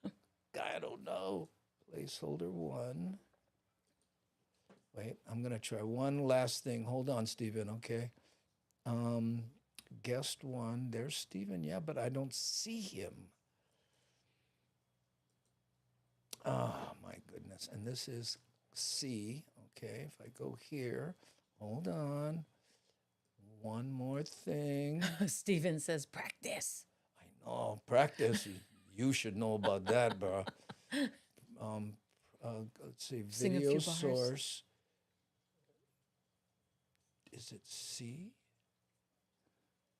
I don't know. Placeholder 1. Wait, I'm going to try one last thing. Hold on, Stephen, okay? Guest 1. There's Stephen, yeah, but I don't see him. Oh, my goodness. And this is C. Okay, if I go here, hold on. One more thing. Steven says practice. I know, practice. You should know about that, bro. Let's see, Sing a video few bars. source. Is it C?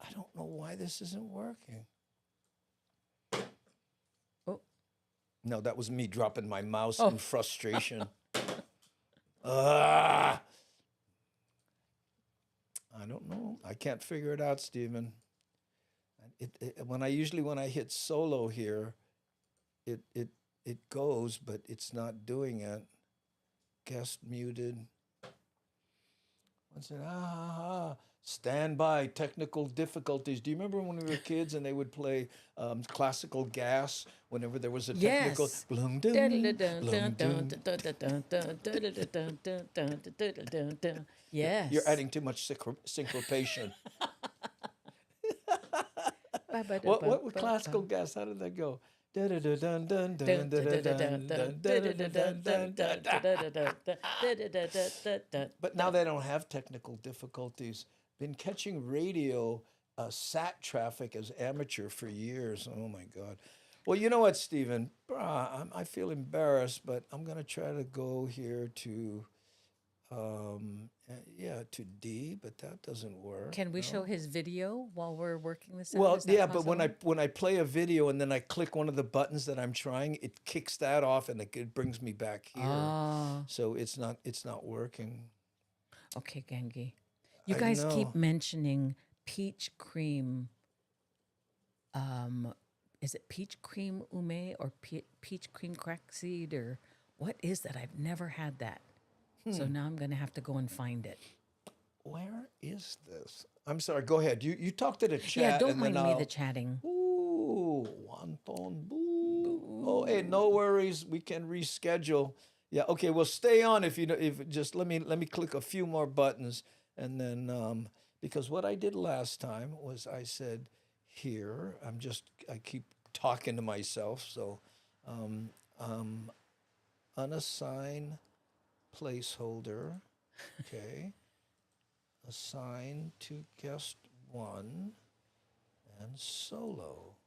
I don't know why this isn't working. Oh. No, that was me dropping my mouse Oh. in frustration. Ah! I don't know. I can't figure it out, Stephen. When I hit solo here, it goes, but it's not doing it. Guest muted. What's it? Stand by. Technical difficulties. Do you remember when we were kids and they would play classical gas whenever there was a technical? Yes. Blum, dum, blum, dum. Yes. You're adding too much syncopation. What classical gas? How did that go? But now they don't have technical difficulties. Been catching radio sat traffic as amateur for years. Oh my God. Well, you know what, Stephen? I feel embarrassed, but I'm going to try to go here to, to D, but that doesn't work. Can we show his video while we're working this out? Well, Is that yeah, but possible? when I play a video and then I click one of the buttons that I'm trying, it kicks that off and it brings me back here. Ah. So it's not working. Okay, Gangi. You I guys know. keep mentioning peach cream. Is it peach cream ume or peach cream crack seed or what is that? I've never had that. So now I'm going to have to go and find it. Where is this? I'm sorry. Go ahead. You talk to the chat. Yeah, don't and then mind me I'll- the chatting. Ooh, wonton boo. Oh, hey, no worries. We can reschedule. Yeah. Okay. Well, stay on if just let me click a few more buttons and then because what I did last time was I said here I keep talking to myself. So, unassigned placeholder. Okay. Assign to guest 1 and solo.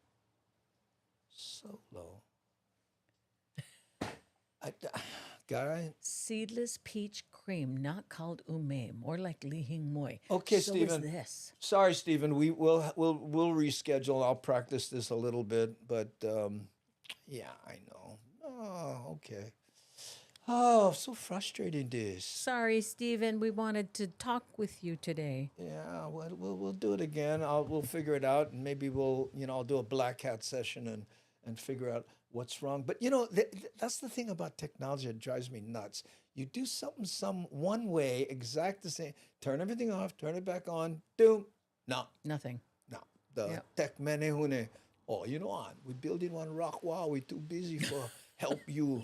Guy. Seedless peach cream, not called ume, more like lihing moy. Okay, so Stephen. Is this. Sorry, Stephen. We'll reschedule. I'll practice this a little bit, but yeah, I know. Oh, okay. Oh, so frustrating this. Sorry, Stephen. We wanted to talk with you today. Yeah, we'll do it again. We'll figure it out, and maybe I'll do a black hat session and figure out what's wrong. But that's the thing about technology that drives me nuts. You do something one way, exact the same. Turn everything off, turn it back on. Doom. No. Nothing. No. The tech mene hune. Oh, we're building one rock wall. We're too busy for help you.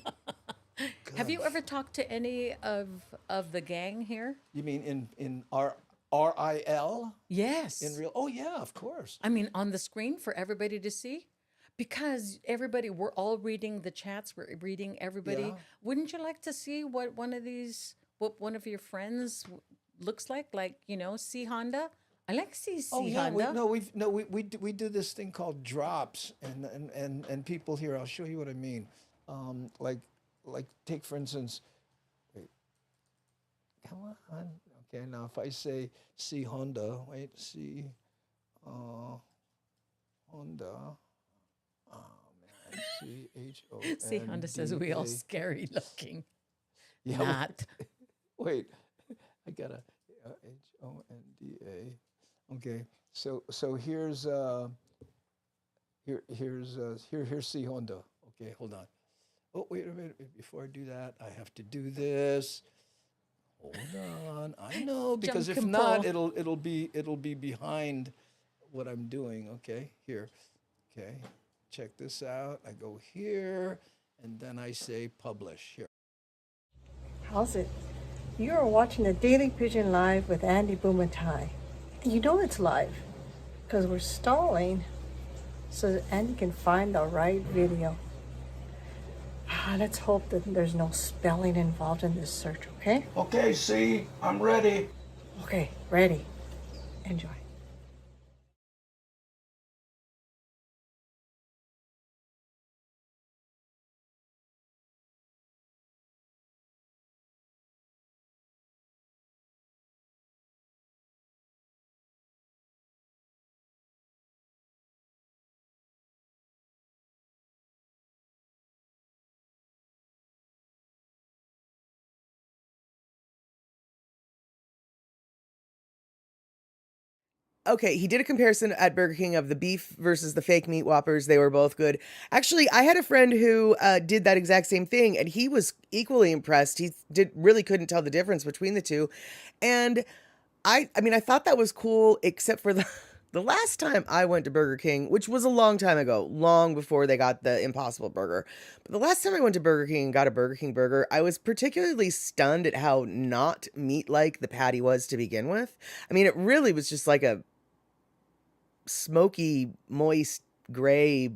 Have you ever talked to any of the gang here? You mean in RIL? Yes. In real? Oh yeah, of course. I mean, on the screen for everybody to see? Because we're all reading the chats, we're reading everybody. Yeah. Wouldn't you like to see what one of your friends looks like? Like, see Honda? I like to see Honda. We do this thing called drops, and people here. I'll show you what I mean. Like take for instance. Wait, come on. Okay, now if I say see Honda, wait, see, Honda. Oh man, CHONDA. See Honda says we all scary looking. Yeah. Not. Wait, I gotta HONDA. Okay, so here's C Honda. Okay, hold on. Oh, wait a minute. Before I do that, I have to do this. Hold on. I know, because if not, it'll be behind what I'm doing. Okay, here. Okay, check this out. I go here, and then I say publish here. How's it? You are watching the Daily Pidgin Live with Andy Bumatai. You know it's live because we're stalling so that Andy can find the right video. Let's hope that there's no spelling involved in this search, okay? Okay, see, I'm ready. Okay, ready. Enjoy. Okay, he did a comparison at Burger King of the beef versus the fake meat Whoppers. They were both good. Actually, I had a friend who did that exact same thing, and he was equally impressed. He really couldn't tell the difference between the two. And I mean, I thought that was cool, except for the last time I went to Burger King, which was a long time ago, long before they got the Impossible Burger. But the last time I went to Burger King and got a Burger King burger, I was particularly stunned at how not meat-like the patty was to begin with. I mean, it really was just like a smoky, moist, gray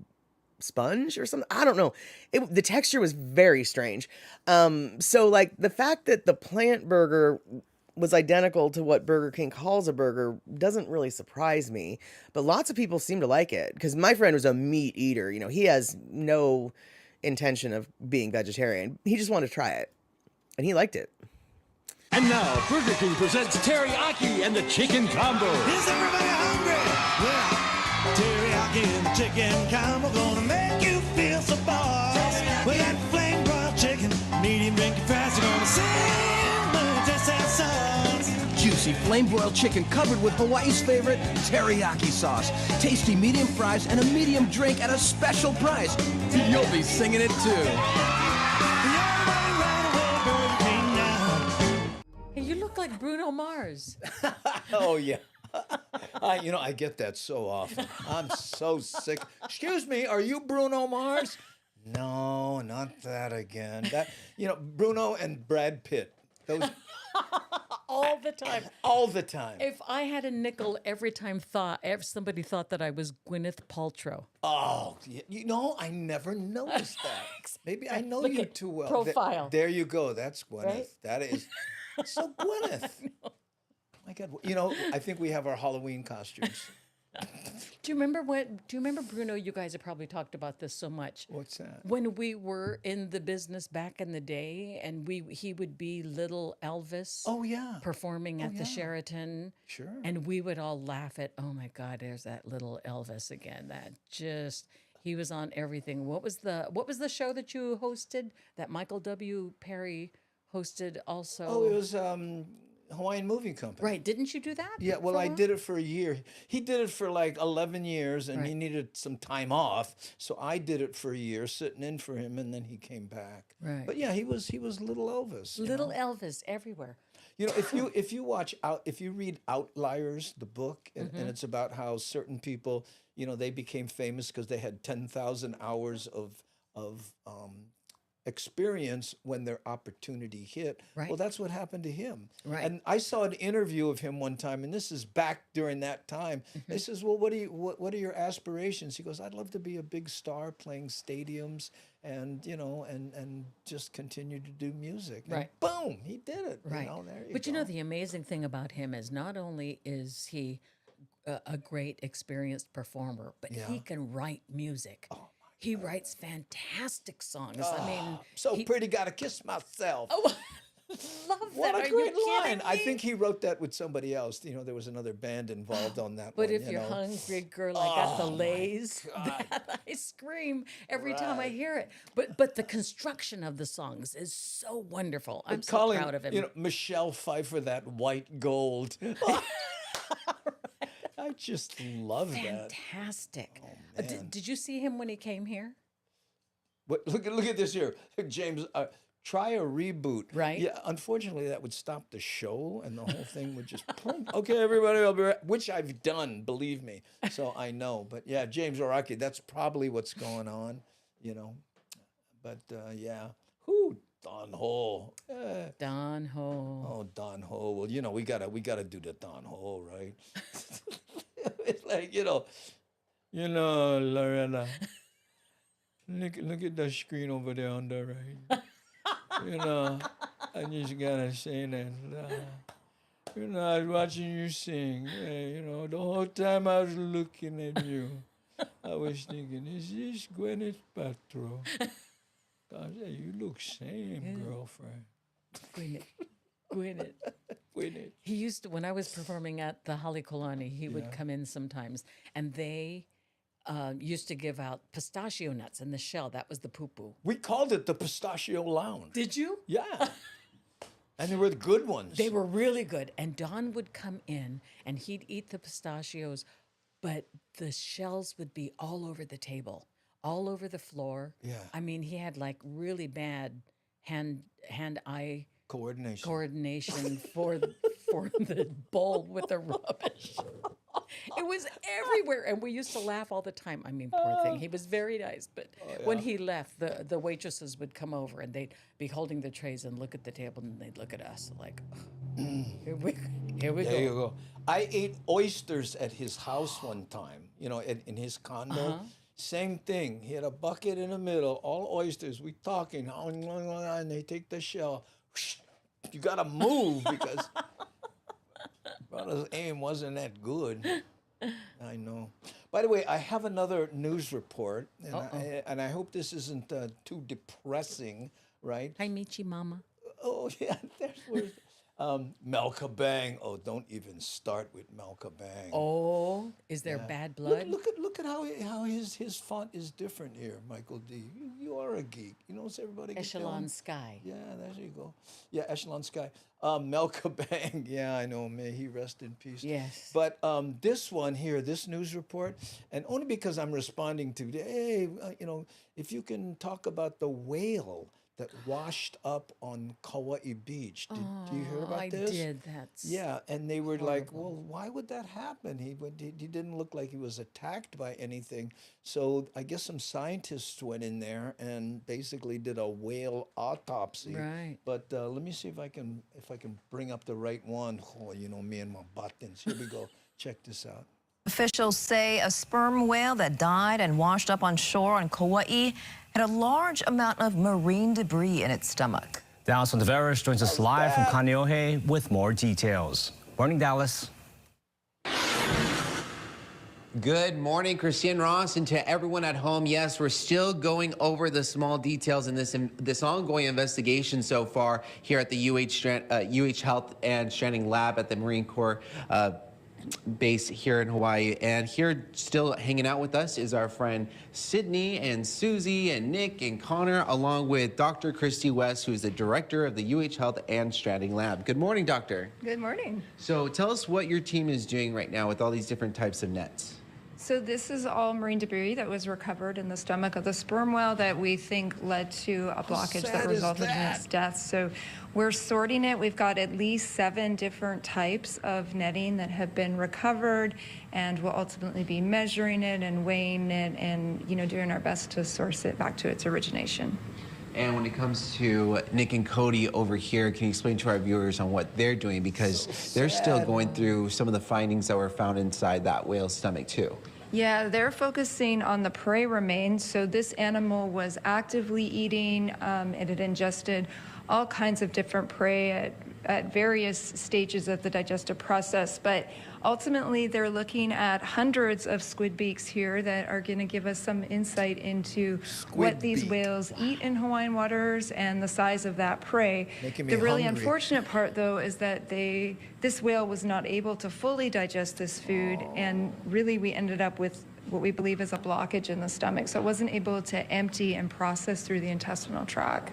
sponge or something. I don't know. The texture was very strange. So like the fact that the plant burger was identical to what Burger King calls a burger doesn't really surprise me, but lots of people seem to like it because my friend was a meat eater. He has no intention of being vegetarian. He just wanted to try it and he liked it. And now, Burger King presents Teriyaki and the Chicken Combo. Is everybody hungry? Well, teriyaki and the chicken combo gonna make you feel so boss. With that flame broiled chicken, medium drink and fries, you're gonna simmer, taste that sauce. Juicy flame-broiled chicken covered with Hawaii's favorite teriyaki sauce. Tasty medium fries and a medium drink at a special price. You'll be singing it too. You look like Bruno Mars. Oh, yeah. I get that so often. I'm so sick. Excuse me, are you Bruno Mars? No, not that again. Bruno and Brad Pitt. Those all the time. All the time. If I had a nickel every time somebody thought that I was Gwyneth Paltrow. Oh, you know, I never noticed that. Maybe I know Look you at too well. profile. There you go. That's Gwyneth. Right? That is so Gwyneth. My God, you know, I think we have our Halloween costumes. Do you remember Bruno? You guys have probably talked about this so much. What's that? When we were in the business back in the day, and he would be little Elvis. Oh yeah. Performing at the Sheraton. Sure. And we would all laugh at, oh my God, there's that little Elvis again. He was on everything. What was the show that you hosted that Michael W. Perry hosted also? Oh, it was Hawaiian Movie Company. Right. Didn't you do that? Yeah, well, I did it for a year. He did it for like 11 years, and he needed some time off. So I did it for a year, sitting in for him, and then he came back. Right. But yeah, he was little Elvis. Little Elvis everywhere. You know, if you read Outliers, the book, and it's about how certain people, you know, they became famous because they had 10,000 hours of experience when their opportunity hit. Right. Well, that's what happened to him. Right. And I saw an interview of him one time, and this is back during that time. They says, "Well, what are your aspirations?" He goes, "I'd love to be a big star, playing stadiums, and you know, and just continue to do music." And Right. boom, he did it. Right. You know, there you But go. you know, the amazing thing about him is not only is he a great experienced performer, but he can write music. Oh, he writes fantastic songs. I mean, so pretty, gotta kiss myself. Oh, love that. What Are a you great line! kidding I me? think he wrote that with somebody else. You know, there was another band involved on that But one. if you you're know. hungry, girl, I got the Oh, my lays. That I scream every time I hear it. But the construction of the songs is so wonderful. I'm so Calling, proud of him. You know, Michelle Pfeiffer, that white gold. I just love that. Fantastic. Oh, man. Did you see him when he came here? But look at this here, James. Try a reboot. Right. Yeah. Unfortunately, that would stop the show, and the whole thing would just. Boom. Okay, everybody, I'll be right. Which I've done, believe me. So I know. But yeah, James Araki. That's probably what's going on. You know. But yeah. Who? Don Ho. Don Ho. Oh, Don Ho. Well, you know, we gotta do the Don Ho, right? It's like, you know, Loretta. Look at the screen over there on the right. You know, I just gotta say that. You know, I was watching you sing. You know, the whole time I was looking at you, I was thinking, is this Gwyneth Paltrow? I said, you look same, girlfriend. Gwyneth. He used to, when I was performing at the Halekulani, he would come in sometimes, and they used to give out pistachio nuts in the shell. That was the poo-poo. We called it the Pistachio Lounge. Did you? Yeah. And they were the good ones. They were really good. And Don would come in, and he'd eat the pistachios, but the shells would be all over the table, all over the floor. Yeah. I mean, he had like really bad hand-eye coordination for the bowl with the rubbish. It was everywhere, and we used to laugh all the time. I mean, poor thing. He was very nice, but when he left, the waitresses would come over, and they'd be holding the trays and look at the table, and they'd look at us like, here we There go. you go. I ate oysters at his house one time, you know, in his condo. Same thing. He had a bucket in the middle, all oysters. We talking, and they take the shell. You got to move because brother's aim wasn't that good. I know. By the way, I have another news report, and I hope this isn't too depressing, right? Hi, Michi Mama. Oh, yeah, there's where Mel Cabang. Oh, don't even start with Mel Cabang. Oh, is there bad blood? Look at how his font is different here, Michael D. You are a geek. You know, so everybody gets Echelon down. Sky. Yeah, there you go. Yeah, Echelon Sky. Mel Cabang. Yeah, I know. May he rest in peace. Yes. But this one here, this news report, and only because I'm responding to, hey, you know, if you can talk about the whale that washed up on Kauai Beach. Do you hear about I this? did. That's Yeah, and they were like, horrible. well, why would that happen? He didn't look like he was attacked by anything. So I guess some scientists went in there and basically did a whale autopsy. Right. But let me see if I can bring up the right one. Oh, you know me and my buttons. Here we go. Check this out. Officials say a sperm whale that died and washed up on shore on Kauai had a large amount of marine debris in its stomach. Dallas Ontiveros joins us live from Kaneohe with more details. Morning, Dallas. Good morning, Christian Ross, and to everyone at home. Yes, we're still going over the small details in this ongoing investigation so far here at the UH Health and Stranding Lab at the Marine Corps base here in Hawaii. And here still hanging out with us is our friend Sydney and Susie and Nick and Connor, along with Dr. Christy West, who is the director of the UH Health and Stranding Lab. Good morning, doctor. Good morning. So tell us what your team is doing right now with all these different types of nets. So this is all marine debris that was recovered in the stomach of the sperm whale that we think led to a blockage that resulted in its death. So we're sorting it. We've got at least 7 different types of netting that have been recovered, and we'll ultimately be measuring it and weighing it and, doing our best to source it back to its origination. And when it comes to Nick and Cody over here, can you explain to our viewers on what they're doing? Because they're still going through some of the findings that were found inside that whale's stomach too. Yeah, they're focusing on the prey remains. So this animal was actively eating. It had ingested all kinds of different prey at various stages of the digestive process. But ultimately, they're looking at hundreds of squid beaks here that are going to give us some insight into what these whales eat in Hawaiian waters and the size of that prey. The really unfortunate part, though, is that this whale was not able to fully digest this food, and really we ended up with what we believe is a blockage in the stomach. So it wasn't able to empty and process through the intestinal tract.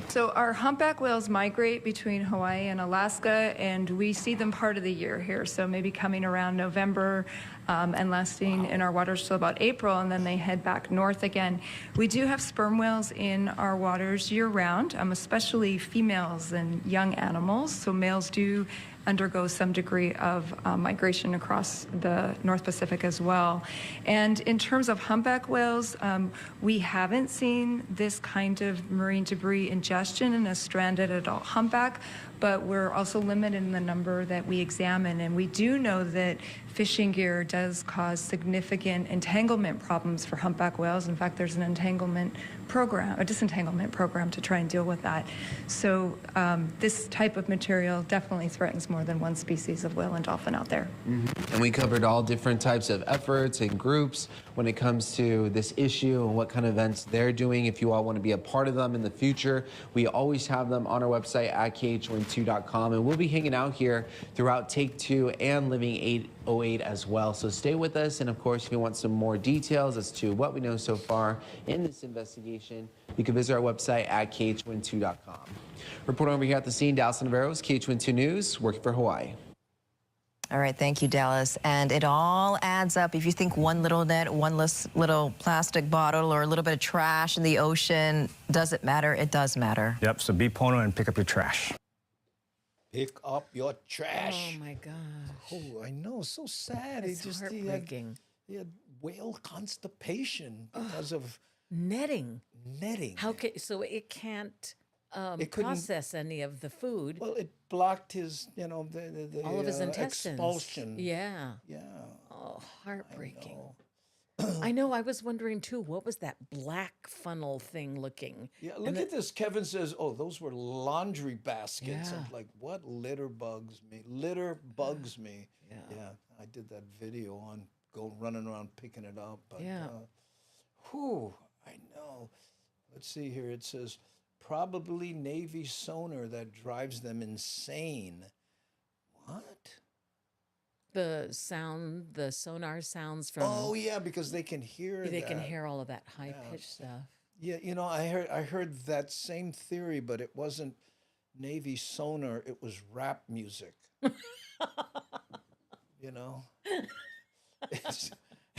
So our humpback whales migrate between Hawaii and Alaska, and we see them part of the year here. So maybe coming around November and lasting in our waters till about April, and then they head back north again. We do have sperm whales in our waters year-round, especially females and young animals. So males do undergo some degree of migration across the North Pacific as well. And in terms of humpback whales, we haven't seen this kind of marine debris ingestion in a stranded adult humpback, but we're also limited in the number that we examine. And we do know that fishing gear does cause significant entanglement problems for humpback whales. In fact, there's an entanglement program, a disentanglement program to try and deal with that. So this type of material definitely threatens more than one species of whale and dolphin out there. And we covered all different types of efforts and groups when it comes to this issue and what kind of events they're doing. If you all want to be a part of them in the future, we always have them on our website at KH12.com, and we'll be hanging out here throughout Take 2 and Living 808 as well. So stay with us, and of course, if you want some more details as to what we know so far in this investigation, you can visit our website at KH12.com. Reporting over here at the scene, Dallas Navarro's KH12 News, working for Hawaii. All right, thank you, Dallas. And it all adds up. If you think one little net, one little plastic bottle, or a little bit of trash in the ocean, does it matter? It does matter. Yep, so be Pono and pick up your trash. Pick up your trash. Oh my gosh. Oh, I know. So sad. It's heartbreaking. He had whale constipation because of netting. Netting. How can so it can't It couldn't- process any of the food? Well, it blocked his, the all of his intestines. expulsion. Yeah. Yeah. Oh, heartbreaking. I know. I was wondering too. What was that black funnel thing looking? Yeah, look at this. Kevin says, "Oh, those were laundry baskets." Yeah. I'm like, "What litter bugs me? Litter bugs me." Yeah, I did that video on running around picking it up. But, Yeah. Whew, I know. Let's see here. It says probably Navy sonar that drives them insane. What? The sonar sounds from. Oh yeah, because they can hear. They can that. hear all of that high pitched stuff. Yeah, I heard that same theory, but it wasn't Navy sonar. It was rap music.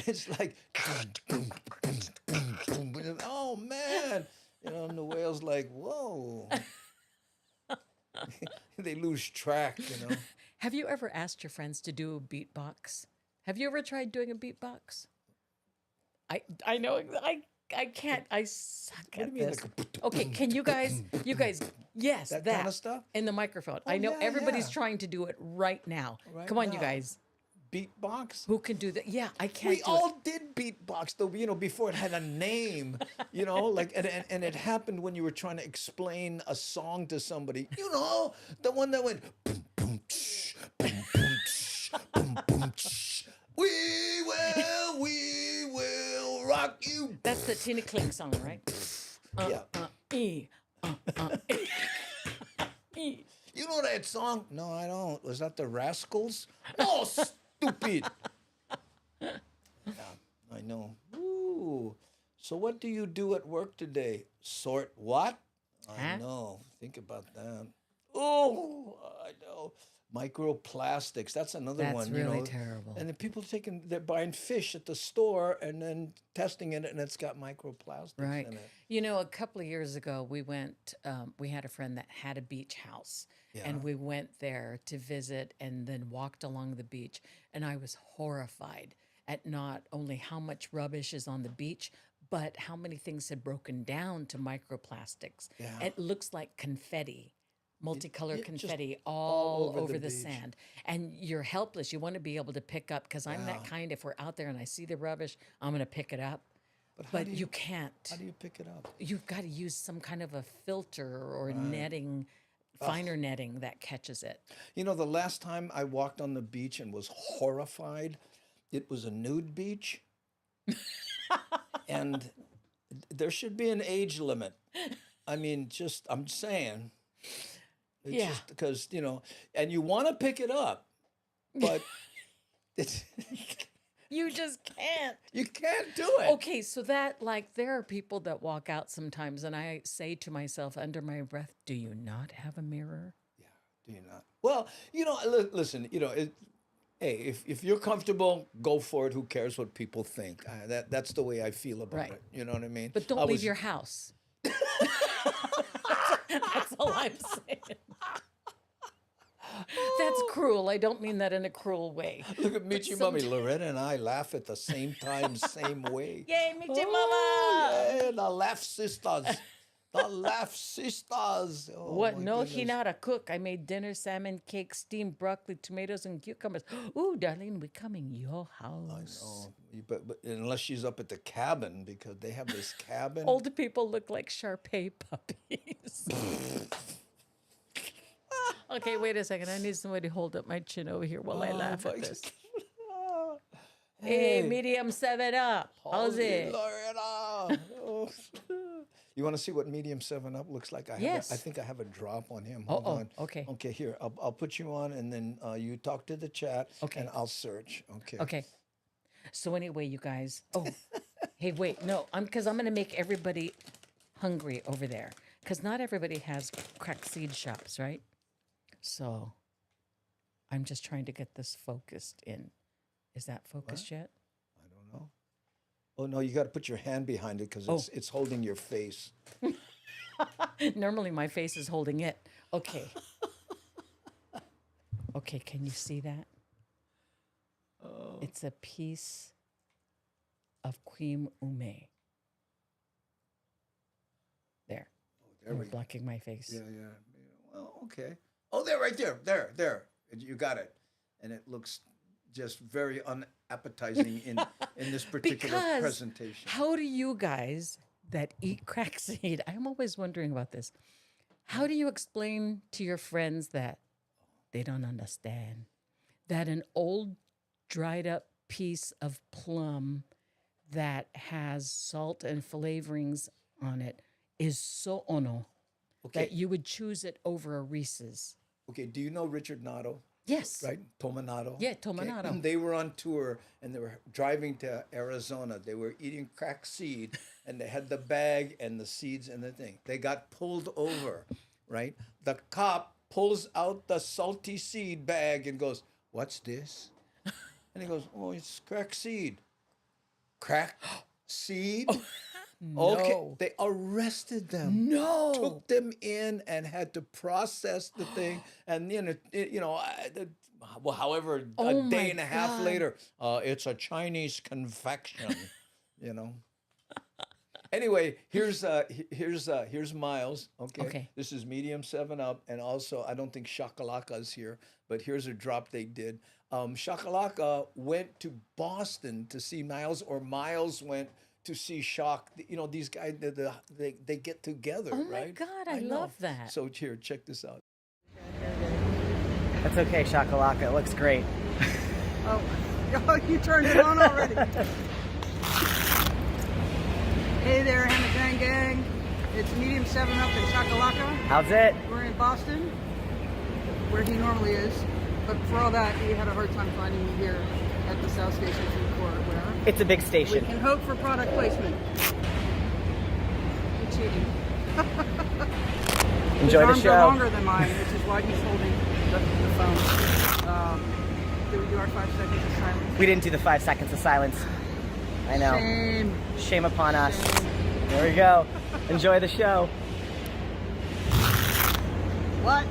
It's like boom, boom, boom, boom, boom. Oh man, and the whale details like, whoa. They lose track, you know. Have you ever asked your friends to do a beatbox? Have you ever tried doing a beatbox? I know I can't. I suck at this. Okay, can you guys, yes, That that kind of stuff? in the microphone. Oh, I know yeah, everybody's yeah. trying to do it right now. Right Come on, you now. guys. Beatbox? Who can do that? Yeah, I can't. We do all did beatbox, though, you know, before it had a name, you know, like, and it happened when you were trying to explain a song to somebody, you know, the one that went, boom, boom, tsh, boom, boom, tsh, boom, boom, tsh. We will rock you. That's the Tina Clink song, right? Yeah. E. You know that song? No, I don't. Was that the Rascals? No, stupid. Yeah, I know. Ooh. So what do you do at work today? Sort what? I Huh? know. Think about that. Oh, I know. Microplastics. That's another That's one. really you know. terrible. And then people they're buying fish at the store and then testing it, and it's got microplastics Right. in it. You know, a couple of years ago, we went, we had a friend that had a beach house. And we went there to visit and then walked along the beach. And I was horrified at not only how much rubbish is on the beach, but how many things had broken down to microplastics. Yeah. It looks like confetti. Multicolored just confetti all all over over the the beach. sand. And you're helpless. You want to be able to pick up, because I'm that kind, if we're out there and I see the rubbish, I'm going to pick it up. But do you can't. How do you pick it up? You've got to use some kind of a filter or netting, finer netting that catches it. You know, the last time I walked on the beach and was horrified, it was a nude beach. And there should be an age limit. I mean, I'm saying. It's Yeah. just because, you know, and you want to pick it up, but it's, You just can't. you can't do it. Okay, so that, like, there are people that walk out sometimes, and I say to myself under my breath, do you not have a mirror? Do you not? Well, you know, listen, you know, hey, if you're comfortable, go for it. Who cares what people think? That's the way I feel about Right. it. You know what I mean? But don't leave your house. That's all I'm saying. That's cruel. I don't mean that in a cruel way. Look at Michi Mommy. Loretta and I laugh at the same time, same way. Yay, Michi Oh, yeah, the laugh sisters. The laugh sisters. Oh, What? my No, goodness. he not a cook. I made dinner, salmon, cake, steamed broccoli, tomatoes, and cucumbers. Ooh, darling, we coming your house. Oh, but unless she's up at the cabin, because they have this cabin. Older people look like Shar-Pei puppies. Okay, wait a second. I need somebody to hold up my chin over here while I laugh at this. Hey, medium 7-Up. How's Holy it? Loretta. Oh. You want to see what medium 7-Up looks like? I Yes. I think I have a drop on him. Hold on. Okay. Okay, here. I'll put you on, and then you talk to the chat, and I'll search. Okay. Okay. So anyway, you guys. Oh, hey, wait. No, because I'm going to make everybody hungry over there. Because not everybody has crack seed shops, right? So I'm just trying to get this focused in. Is that focused yet? I don't know. Oh, no, you got to put your hand behind it because it's holding your face. Normally my face is holding it. Okay. Okay, can you see that? It's a piece of cream ume. There. There we I'm blocking my face. Yeah. Well, okay. Oh, there, right there. There. You got it. And it looks just very unappetizing in this particular Because presentation. how do you guys that eat crack seed, I'm always wondering about this. How do you explain to your friends that they don't understand that an old dried up piece of plum that has salt and flavorings on it is so ono that you would choose it over a Reese's? Okay, do you know Richard Nato? Yes. Right? Tominato? Yeah, Tominato. Okay. They were on tour and they were driving to Arizona. They were eating crack seed and they had the bag and the seeds and the thing. They got pulled over, right? The cop pulls out the salty seed bag and goes, "What's this?" And he goes, "Oh, it's crack seed." Crack seed? Okay, No. they arrested them. No. Took them in and had to process the thing. And well, however, Oh a day my and a half God. later, it's a Chinese confection. you know. Anyway, here's Miles. Okay. This is medium 7-Up, and also I don't think Shakalaka's here, but here's a drop they did. Shakalaka went to Boston to see Miles, or Miles went to see Shock. You know, these guys, they get together, Oh my right? God, I know. love that. So here, check this out. That's okay, Shakalaka. It looks great. Oh, you turned it on already. Hey there, Hannah Gang Gang. It's medium 7-Up in Shakalaka. How's it? We're in Boston, where he normally is. But for all that, we had a hard time finding you here at the South Station food court. Where It's a big we station. can hope for product placement. You're cheating. Enjoy the His arms show. are longer than mine, which is why he's holding the phone. Did we do our 5 seconds of silence? We didn't do the 5 seconds of silence. I know. Shame. Shame upon us. There we go. Enjoy the show. What?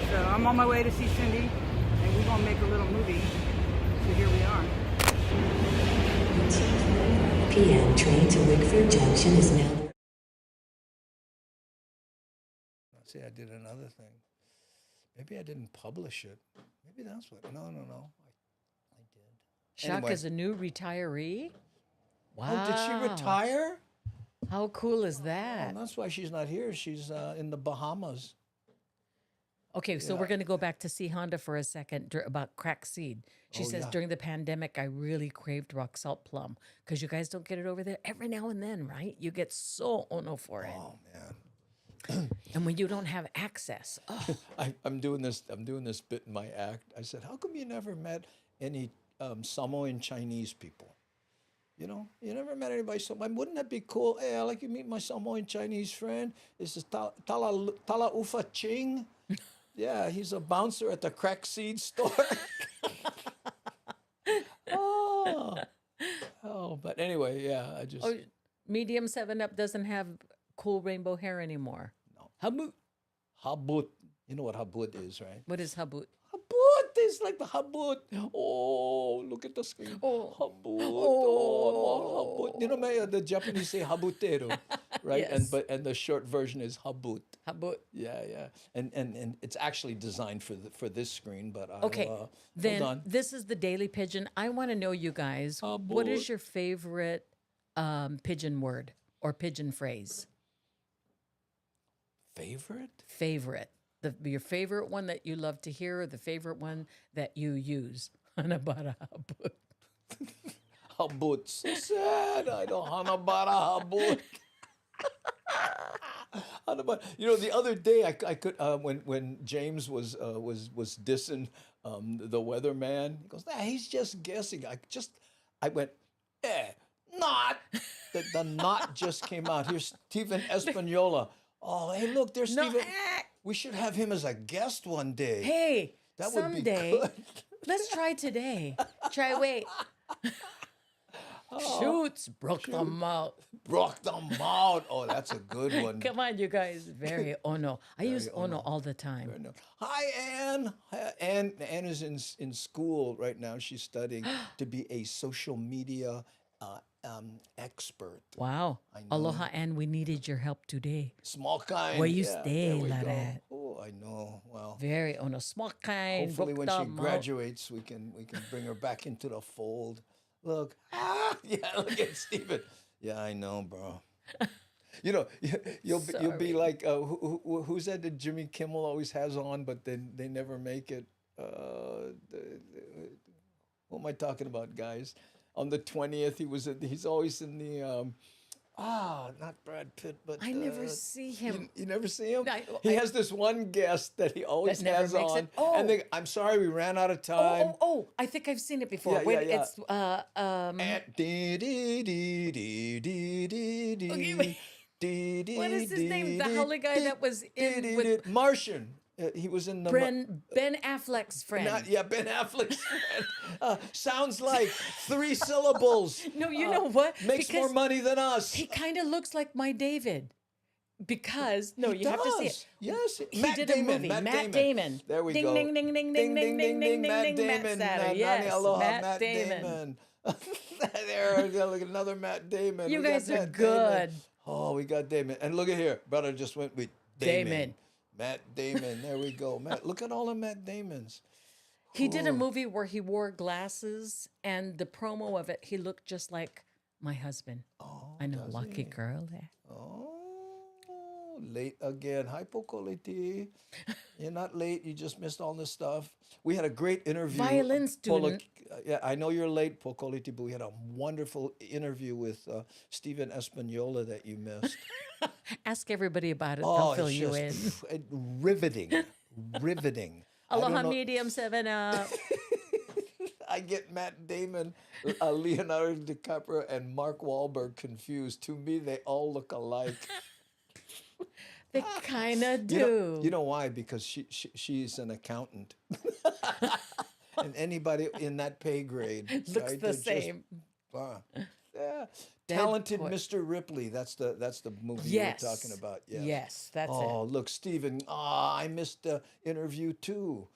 So I'm on my way to see Cindy, and we're gonna make a little movie. So here we are. PM train to Wickford Junction is now. See, I did another thing. Maybe I didn't publish it. Maybe that's what. No. I did. Shock Anyway. is a new retiree? Wow. Oh, did she retire? How cool is Oh, that? that's why she's not here. She's in the Bahamas. Okay, so Yeah. we're going to go back to see Honda for a second about crack seed. She Oh, says yeah. during the pandemic, I really craved rock salt plum because you guys don't get it over there every now and then, right? You get so ono for it. Oh man. And when you don't have access, oh, I'm doing this bit in my act. I said, how come you never met any Samoan Chinese people? You know, you never met anybody Samoan. Wouldn't that be cool? Hey, I'd like you to meet my Samoan Chinese friend. This is Tala Ufa Ching. Yeah, he's a bouncer at the crack seed store. oh, but anyway, yeah, I just. oh, medium 7-Up doesn't have cool rainbow hair anymore. No. Habut. Habut. You know what habut is, right? What is habut? Habut is like the habut. Oh, look at the screen. Oh. Habut. Oh, habut. You know, the Japanese say habutero, right? Yes. And the short version is habut. Habut. Yeah. And it's actually designed for this screen, but Okay, then hold on. this is the Daily Pigeon. I want to know, you guys, what is your favorite pigeon word or pigeon phrase? Favorite? Your favorite one that you love to hear, or the favorite one that you use? Hanabara habut. Habut. So sad. I don't hanabara habut. You know, the other day I could when James was dissing the weatherman, he goes, he's just guessing. I went, not. The not just came out. Here's Stephen Espanola. Oh, hey, look, there's Stephen. We should have him as a guest one day. Hey, that someday. would be good. Let's try today. Wait. Shoots, broke them out. Broke them out. Oh, that's a good one. Come on, you guys. Very ono. I use ono all the time. Hi, Anne. Anne is in school right now. She's studying to be a social media expert. Wow. Aloha, Anne. We needed your help today. Small kind. Where you yeah, stay, there we go. Loretta. Oh, I know. Well, very ono. Small kind. Hopefully, when broke she them out. graduates, we can bring her back into the fold. Look, yeah, look at Stephen. Yeah, I know, bro. You know, you'll be like who's that Jimmy Kimmel always has on, but then they never make it. What am I talking about, guys? On the 20th, he's always in the not Brad Pitt, but I never see him. You never see him? He has this one guest that he always has on. And I'm sorry, we ran out of time. Oh, I think I've seen it before. Wait, it's what is his name? The Holly guy that was in with Martian. He was in the Ben Affleck's friend. Ben Affleck's friend. Sounds like 3 syllables. No, you know what? Makes more money than us. He kind of looks like my David. Because He have to see it. does. Yes, He Matt did Damon, a movie. Matt Damon. There we ding, go. Ding ding ding ding ding ding ding Matt ding. Matt Damon. Satter. Yes, Aloha, Matt Damon. There, look at another Matt Damon. You We got guys are Matt good. Damon. Oh, we got Damon. And look at here. Brother just went with Damon. Matt Damon. There we go. Matt, look at all the Matt Damons. He did a movie where he wore glasses, and the promo of it, he looked just like my husband. Oh, I know, lucky girl there. Oh, late again. Hi, Pokoliti. You're not late. You just missed all this stuff. We had a great interview. Violin student. Yeah, I know you're late, Pokoliti, but we had a wonderful interview with Stephen Espanola that you missed. Ask everybody about it. They'll fill you in. Riveting. Riveting. Aloha medium 7-Up. I get Matt Damon, Leonardo DiCaprio, and Mark Wahlberg confused. To me, they all look alike. They kind of do. You know why? Because she's an accountant. And anybody in that pay grade Looks the same. Yeah. Talented Mr. Ripley. That's the movie you were talking about. Yeah. Yes, that's it. Oh, look, Stephen. I missed the interview too.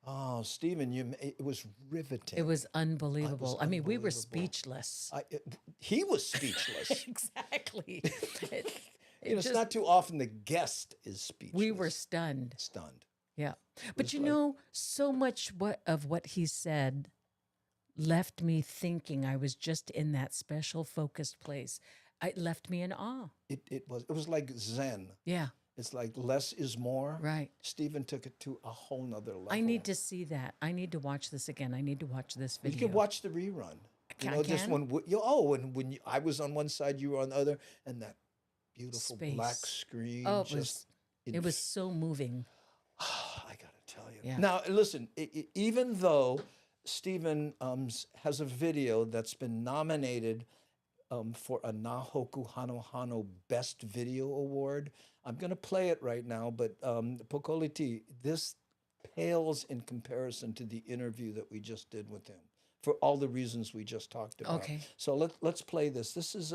Oh, Stephen, it was riveting. It was unbelievable. I mean, we were speechless. He was speechless. Exactly. It's not too often the guest is speechless. We were stunned. Stunned. Yeah. But you know, so much of what he said left me thinking. I was just in that special focused place. It left me in awe. It was like Zen. Yeah. It's like less is more. Right. Stephen took it to a whole nother level. I need to see that. I need to watch this again. I need to watch this video. You can watch the rerun. Just when I was on one side, you were on the other, and that beautiful black screen. Oh, it was so moving. I gotta tell you. Yeah. Now listen, even though Stephen has a video that's been nominated for a Nahoku Hano Hano Best Video Award, I'm going to play it right now, but Pokoliti, this pales in comparison to the interview that we just did with him for all the reasons we just talked about. Okay. So let's play this. This is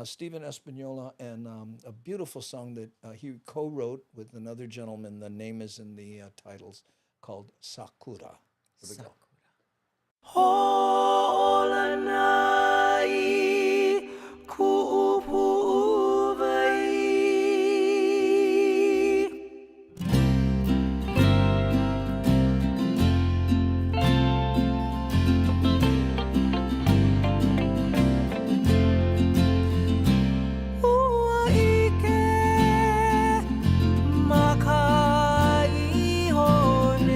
Stephen Espanola and a beautiful song that he co-wrote with another gentleman. The name is in the titles, called Sakura. Here we go. Makai hone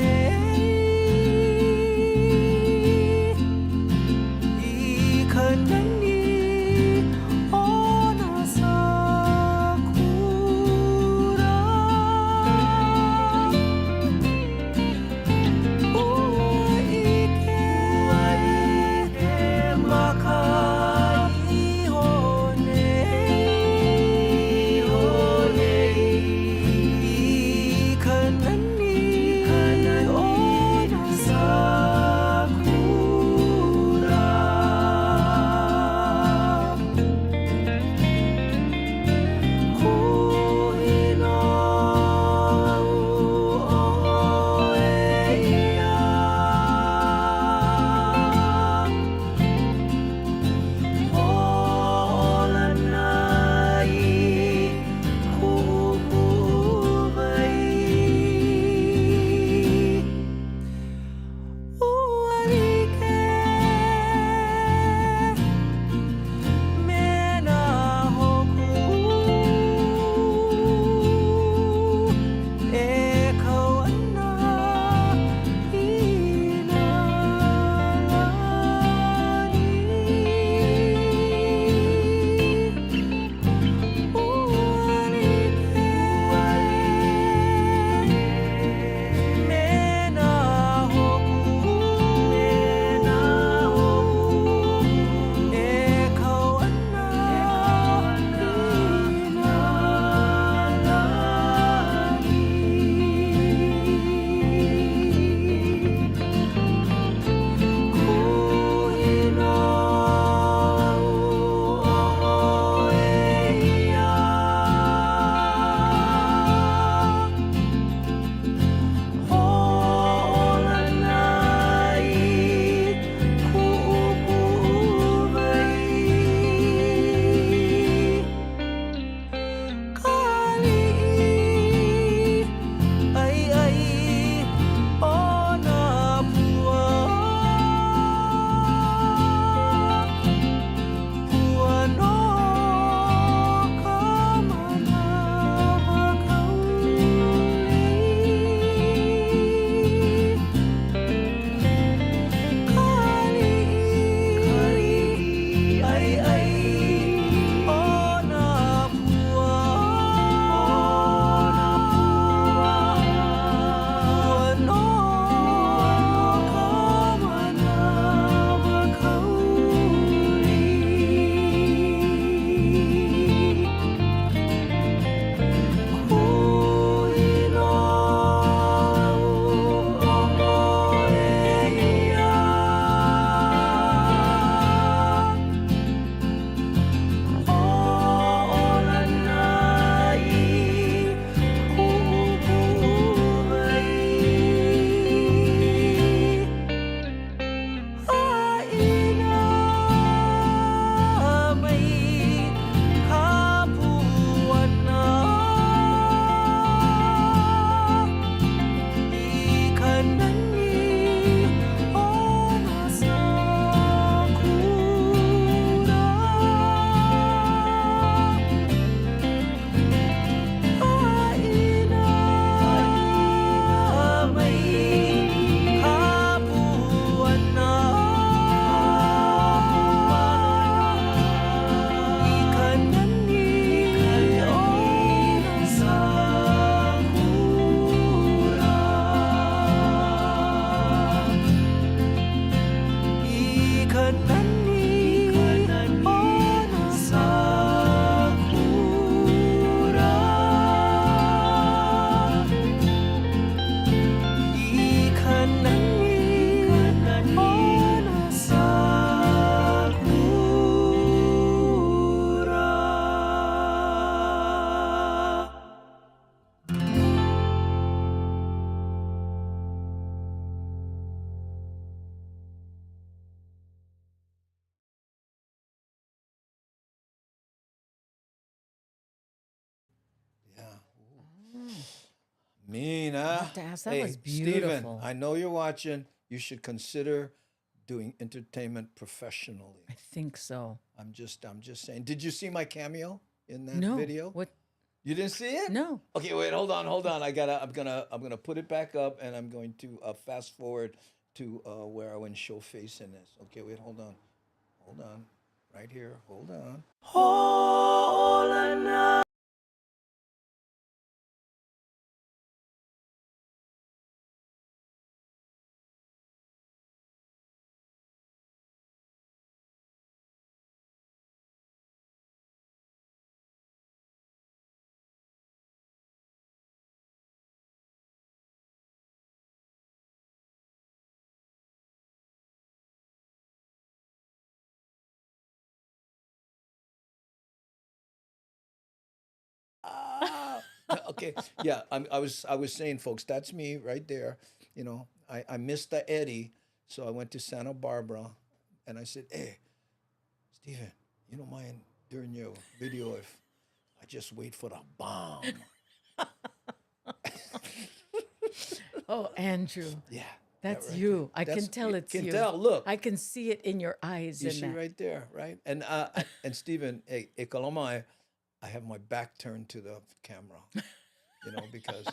Mean, huh? have to ask. That Hey, was Steven, beautiful. I know you're watching. You should consider doing entertainment professionally. I think so. I'm just saying. Did you see my cameo in that No. video? What? You didn't see it? No. Okay, wait, hold on. I'm gonna put it back up, and I'm going to fast forward to where I went show face in this. Okay, wait, hold on, right here. Hold on. Okay, yeah, I was saying, folks, that's me right there. You know, I missed the Eddie, so I went to Santa Barbara, and I said, hey, Steven, you don't mind during your video if I just wait for the bomb? Oh, Andrew. Yeah. That's right you. there. I can tell it's can you. tell. Look, I can see it in your eyes. you in see that. right there, right? And Steven, hey, Ekalomai, I have my back turned to the camera, you know, because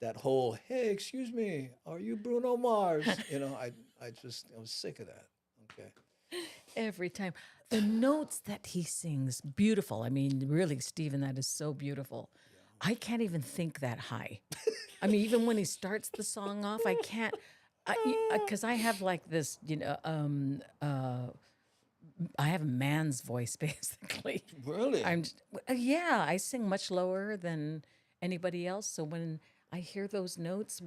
that whole, hey, excuse me, are you Bruno Mars? You know, I was sick of that. Okay. Every time. The notes that he sings, beautiful. I mean, really, Stephen, that is so beautiful. I can't even think that high. I mean, even when he starts the song off, I can't, because I have like this, you know, I have a man's voice basically. Really? Yeah, I sing much lower than anybody else. So when I hear those notes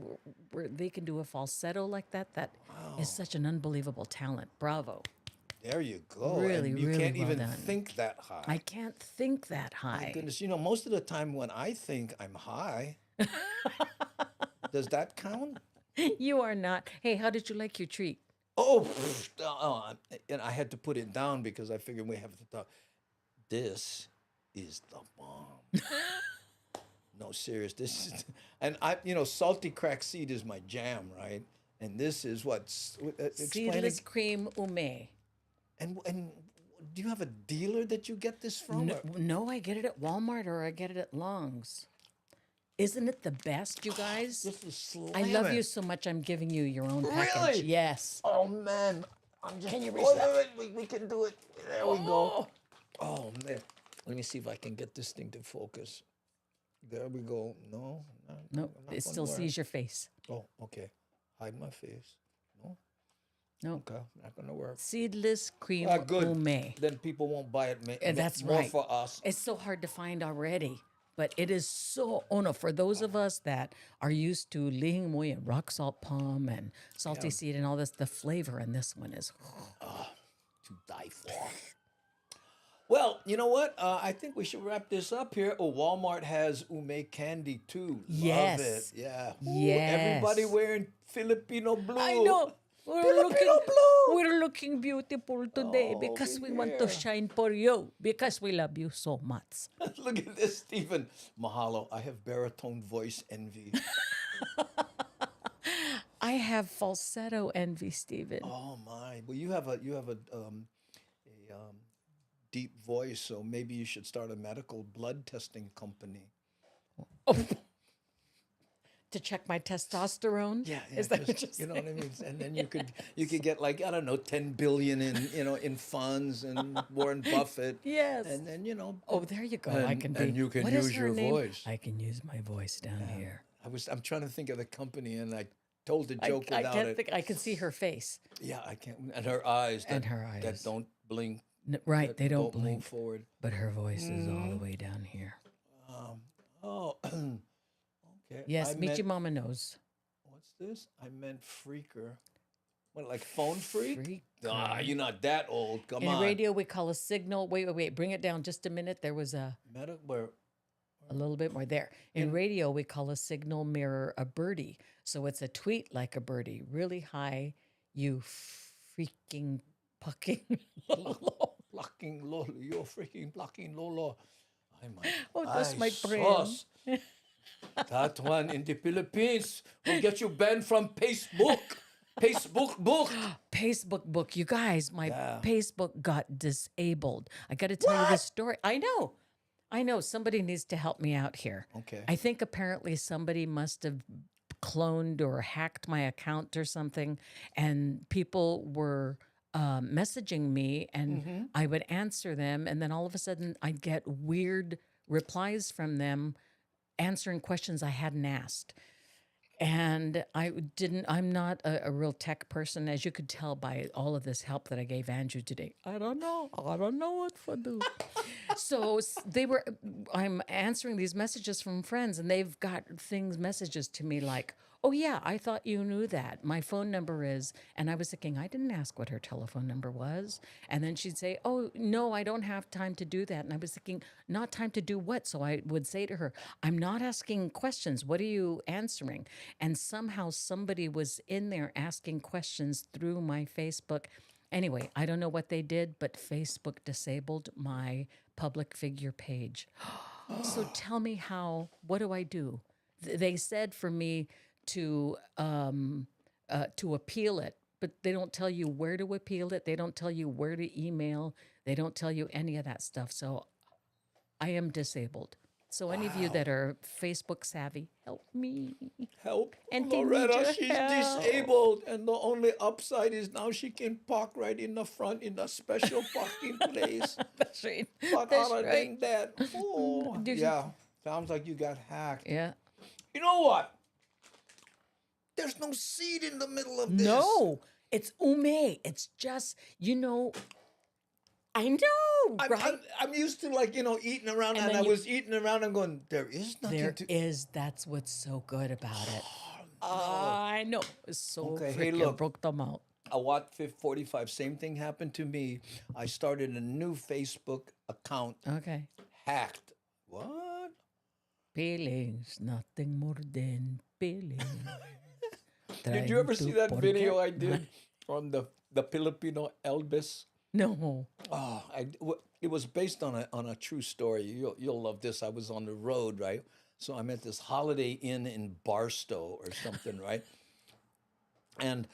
where they can do a falsetto like that, that is such an unbelievable talent. Bravo. There you go. Really, and you really can't well even done. think that high. I can't think that high. My goodness, you know, most of the time when I think I'm high, does that count? You are not. Hey, how did you like your treat? Oh, and I had to put it down because I figured we have to talk. This is the bomb. No, serious. This is, and you know, salty cracked seed is my jam, right? And this is what's Seedless cream ume. And do you have a dealer that you get this from? No, I get it at Walmart or I get it at Long's. Isn't it the best, you guys? This is I love slamming. you so much. I'm giving you your own package. Really? Yes. Oh man, I'm just. Can you reach that? We can do it. There we go. Oh man, let me see if I can get this thing to focus. There we go. No. No, it still sees your face. Oh, okay. Hide my face. No. No. Okay, not gonna work. Seedless cream Good. ume. Then people won't buy it. That's more right. for us. It's so hard to find already. But it is so, for those of us that are used to lihing moy and rock salt palm and salty seed and all this, the flavor in this one is to die for. Well, you know what? I think we should wrap this up here. Oh, Walmart has ume candy too. Yes. Love it. Yeah. Yes. Everybody wearing Filipino blue. I know. We're looking beautiful today because we want to shine for you because we love you so much. Look at this, Stephen. Mahalo. I have baritone voice envy. I have falsetto envy, Stephen. Oh my! Well, you have a deep voice, so maybe you should start a medical blood testing company. To check my testosterone. Yeah, Is that what you're you know what I mean? And then you could get like, I don't know, 10 billion in funds and Warren Buffett. Yes. And then there you go. I can be. And you can what is use her your name? voice. I can use my voice down here. I'm trying to think of the company, and I told the joke without I can't it. think. I can see her face. Yeah, I can't. And her eyes. And her eyes. That don't blink. Right, they don't blink. Move forward. But her voice is all the way down here. Okay. Yes, Michi Mama knows. What's this? I meant freaker. What, like phone freak? Freaker. You're not that old. Come on. In radio, we call a signal. Wait. Bring it down just a minute. There was a little bit more there. In radio, we call a signal mirror a birdie. So it's a tweet like a birdie, really high. You freaking pucking lolo. Blocking lolo. You're freaking blocking lolo. Oh, that's my brain. That one in the Philippines will get you banned from Facebook. Facebook book. Facebook book. You guys, my Yeah. Facebook got disabled. I got to tell you this story. I know. Somebody needs to help me out here. Okay. I think apparently somebody must have cloned or hacked my account or something, and people were messaging me, and I would answer them, and then all of a sudden I'd get weird replies from them answering questions I hadn't asked. And I'm not a real tech person, as you could tell by all of this help that I gave Andrew today. I don't know what to do. So I'm answering these messages from friends, and they've got messages to me like, oh yeah, I thought you knew that. My phone number is, and I was thinking, I didn't ask what her telephone number was. And then she'd say, oh no, I don't have time to do that. And I was thinking, not time to do what? So I would say to her, I'm not asking questions. What are you answering? And somehow somebody was in there asking questions through my Facebook. Anyway, I don't know what they did, but Facebook disabled my public figure page. So tell me what do I do? They said for me to appeal it, but they don't tell you where to appeal it. They don't tell you where to email. They don't tell you any of that stuff. So I am disabled. So any of you that are Facebook savvy, help me. Help. And Loretta, she's disabled, and the only upside is now she can park right in the front in a special parking place. That's right. But That's other right. than that, oh, yeah, sounds like you got hacked. Yeah. You know what? There's no seed in the middle of this. No, it's ume. It's just, I know, right? I'm used to eating around, and I was eating around and going, there is nothing That's what's so good about it. I know. It's so Okay, freaking hey, look. broke them out. A Watt 45, same thing happened to me. I started a new Facebook account. Okay. Hacked. What? Feelings, nothing more than feelings. Did you ever see that video I did on the Filipino Elvis? No. Oh, it was based on a true story. You'll love this. I was on the road, right? So I'm at this Holiday Inn in Barstow or something, right? And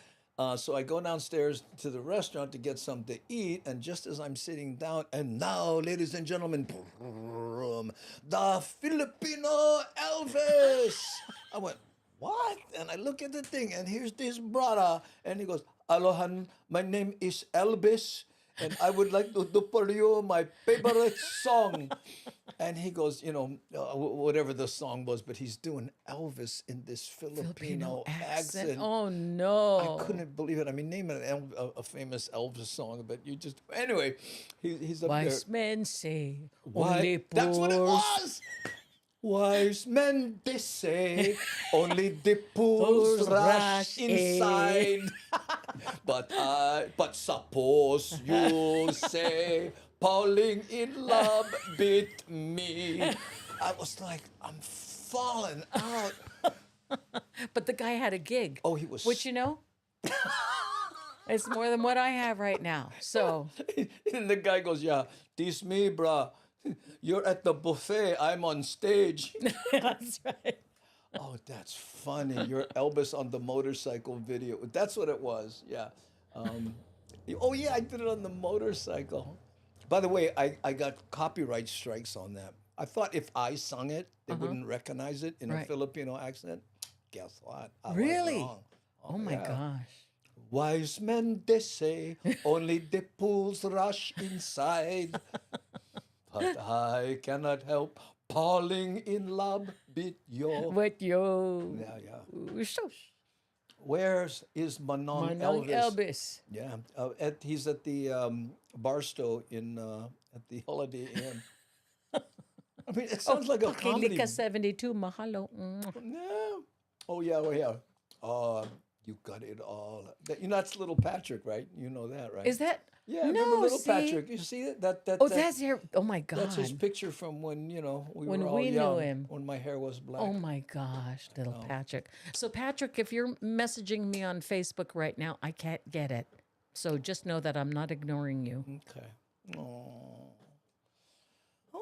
so I go downstairs to the restaurant to get something to eat, and just as I'm sitting down, and now, ladies and gentlemen, the Filipino Elvis. I went, what? And I look at the thing, and here's this brother, and he goes, Alohan, my name is Elvis, and I would like to do for you my favorite song. And he goes, whatever the song was, but he's doing Elvis in this Filipino accent. Oh, no. I couldn't believe it. I mean, name a famous Elvis song, but anyway, he's up Wise there. men say, Why? only That's what it fools. was! Wise men, they say, only the fools rush inside. But suppose you say, falling in love beat me. I was like, I'm falling out. But the guy had a gig. Oh, he was. Which, it's more than what I have right now. So. And the guy goes, yeah, this me, bruh. You're at the buffet. I'm on stage. That's right. Oh, that's funny. You're Elvis on the motorcycle video. That's what it was. Yeah. Oh, yeah, I did it on the motorcycle. By the way, I got copyright strikes on that. I thought if I sung it, they wouldn't recognize it in a Filipino accent. Guess what? I was Really? wrong. Oh my gosh. Wise men, they say, only the fools rush inside. But I cannot help falling in love with you. With you. Yeah. Shush. Where is Manong Manong Elvis? Yeah, he's at the Barstow at the Holiday Inn. I mean, it sounds like a comedy. Pakilika 72, mahalo. No. Oh yeah, Oh, you got it all. That's little Patrick, right? You know that, right? Is that? Yeah, no, remember little see? Patrick? You see it? That's here. Oh my God. That's his picture from when we when were all we young, knew him. when my hair was black. Oh my gosh, little Patrick. So Patrick, if you're messaging me on Facebook right now, I can't get it. So just know that I'm not ignoring you. Okay. Oh.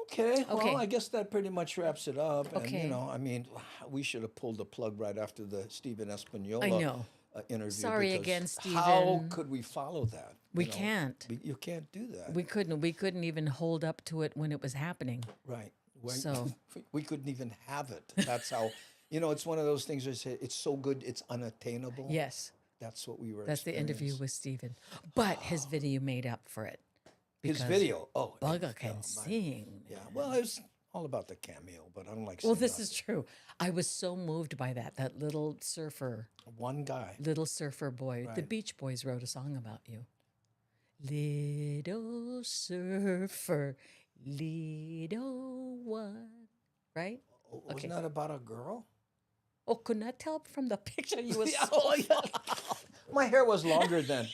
Okay. Okay. Well, I guess that pretty much wraps it up. And, Okay. you know, I mean, we should have pulled the plug right after the Stephen Espanola I know. Interview. Sorry because again, How Stephen. could we follow that? We You know, can't. You can't do that. We couldn't. We couldn't even hold up to it when it was happening. Right. So we couldn't even have it. That's how, you know, it's one of those things where you say it's so good, it's unattainable. yes, That's what we were that's the interview experiencing. with Stephen. But his video made up for it. His because video. Oh, Bugger can sing. yeah. Well, it was all about the cameo, but I don't like Well, saying this that. is true. I was so moved by that. That little surfer, One guy. little surfer boy. The Right. Beach Boys wrote a song about you. Little surfer, little one. Right? Wasn't that about a girl? Oh, couldn't I tell from the picture you were Yeah, so oh, yeah. My hair was longer then.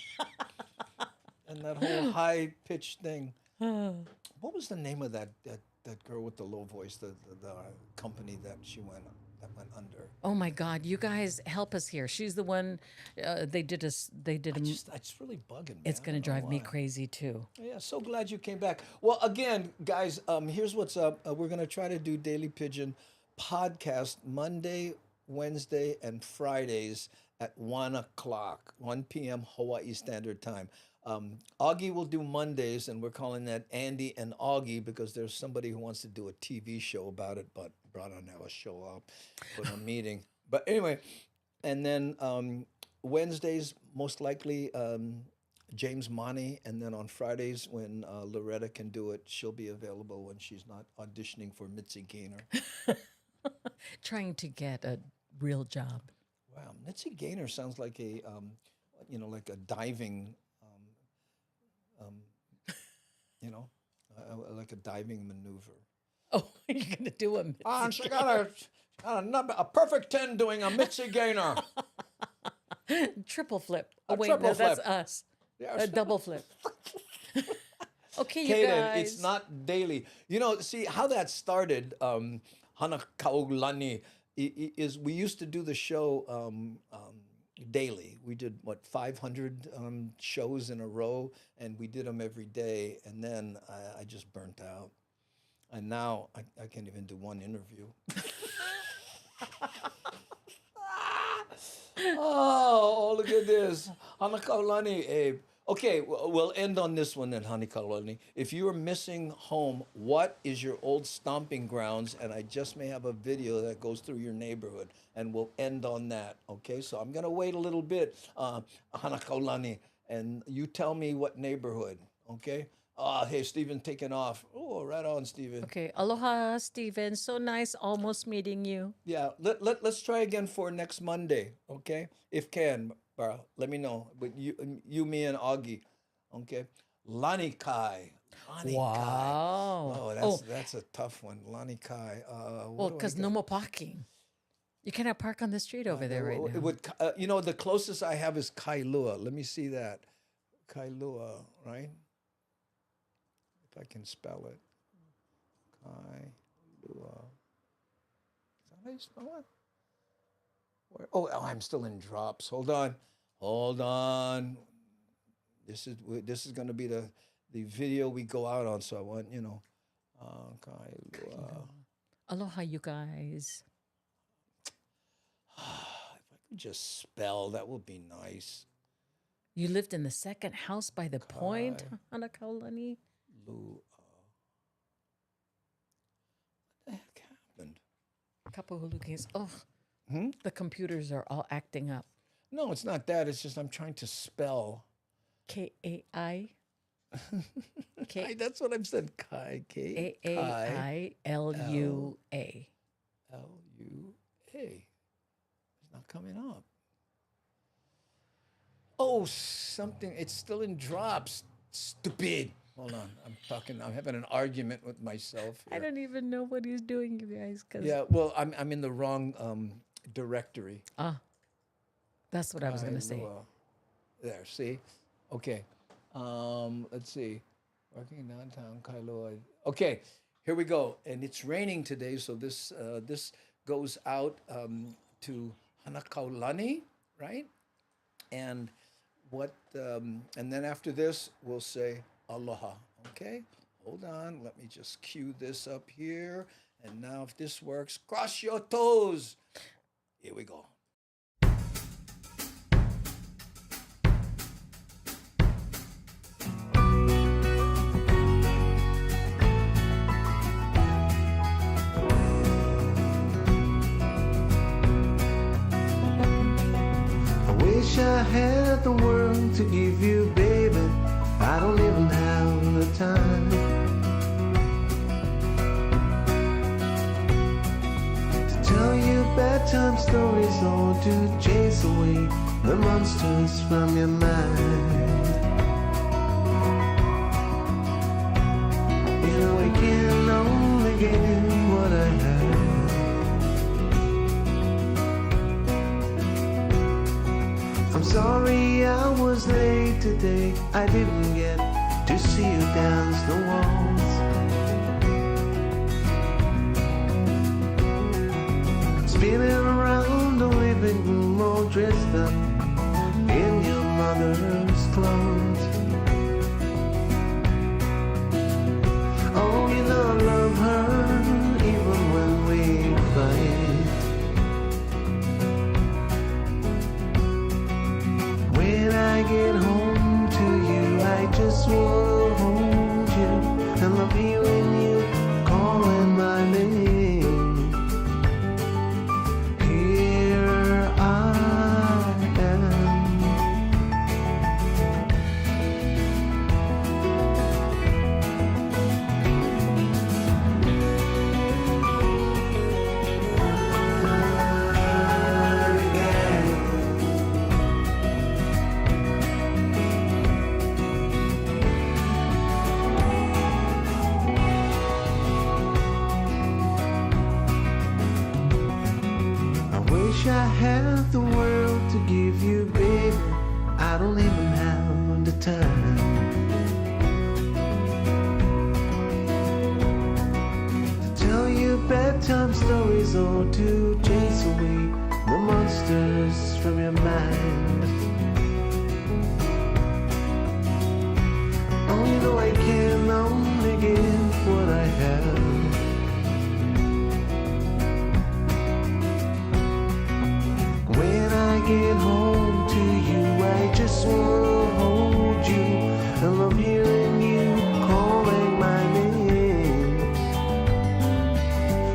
And that whole high pitched thing. What was the name of that girl with the low voice? The company that went under. Oh my God! You guys help us here. She's the one. They did. It's really bugging me. It's I gonna don't know drive me why. crazy too. Yeah, so glad you came back. Well, again, guys, here's what's up. We're gonna try to do Daily Pigeon podcast Monday, Wednesday, and Fridays at 1 p.m. Hawaii Standard Time. Augie will do Mondays, and we're calling that Andy and Augie because there's somebody who wants to do a TV show about it, but brought on have a show up for a meeting. But anyway, and then Wednesdays, most likely James Money, and then on Fridays when Loretta can do it, she'll be available when she's not auditioning for Mitzi Gaynor. Trying to get a real job. Wow, Mitzi Gaynor sounds like a, like a diving, like a diving maneuver. Oh, you're gonna do a Mitzi And she got a perfect 10 doing a Mitzi Gaynor. triple flip. A Oh wait, triple no, that's flip. us. Yes. A double flip. Okay, you Kaden, guys. it's not daily. You know, see how that started, Hana Kaulani, is we used to do the show daily. We did, 500 shows in a row, and we did them every day, and then I just burnt out. And now I can't even do one interview. Oh, look at this. Hana Kaulani, Abe. Okay, we'll end on this one then, Hani Kalani. If you are missing home, what is your old stomping grounds? And I just may have a video that goes through your neighborhood, and we'll end on that. Okay, so I'm gonna wait a little bit, Hana Kalani, and you tell me what neighborhood. Okay. Hey, Stephen, taking off. Oh, right on, Stephen. Okay, aloha, Stephen. So nice, almost meeting you. Yeah, let's try again for next Monday. Okay, if can. Let me know. But you, me, and Augie, okay? Lani Kai. Wow. Oh, that's a tough one. Lani Kai. Well, because no more parking. You cannot park on the street over there right now. The closest I have is Kailua. Let me see that. Kailua, right? If I can spell it. Kailua. Is that how you spell it? Oh, I'm still in drops. Hold on. This is going to be the video we go out on. So I want Aloha, you guys. If I could just spell, that would be nice. You lived in the second house by the point, Hanakaulani? What the heck happened? Kapahulukis. Oh. The computers are all acting up. No, it's not that. It's just I'm trying to spell. K-A-I? That's what I've said. Kai. A-A-I-L-U-A. L-U-A. It's not coming up. Oh, something. It's still in drops. Stupid. Hold on. I'm having an argument with myself here. I don't even know what he's doing, you guys. Yeah, well, I'm in the wrong directory. That's what I was going to say. There, see? Okay. Let's see. Working downtown Kailua. Okay, here we go. And it's raining today, so this goes out to Hanakaulani, right? And and then after this, we'll say aloha, okay? Hold on, let me just cue this up here. And now if this works, cross your toes. Here we go. Wish I had the world to give you, baby. I don't even have the time to tell you bedtime stories or to chase away the monsters from your mind. You know I can only get what I have. I'm sorry I was late today. I didn't get to see you dance the waltz. Spinning around the living room all dressed up in your mother's clothes. Oh, you know I love her even when we fight. When I get home to you, I just wanna hold you and love hearing you calling my name. Here I am. I have the world to give you, baby. I don't even have the time to tell you bedtime stories or to chase away the monsters from your mind. Oh, you know I can only give what I have. When I get home to you, I just wanna hold you and love hearing you calling my name.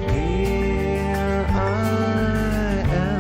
Here I am.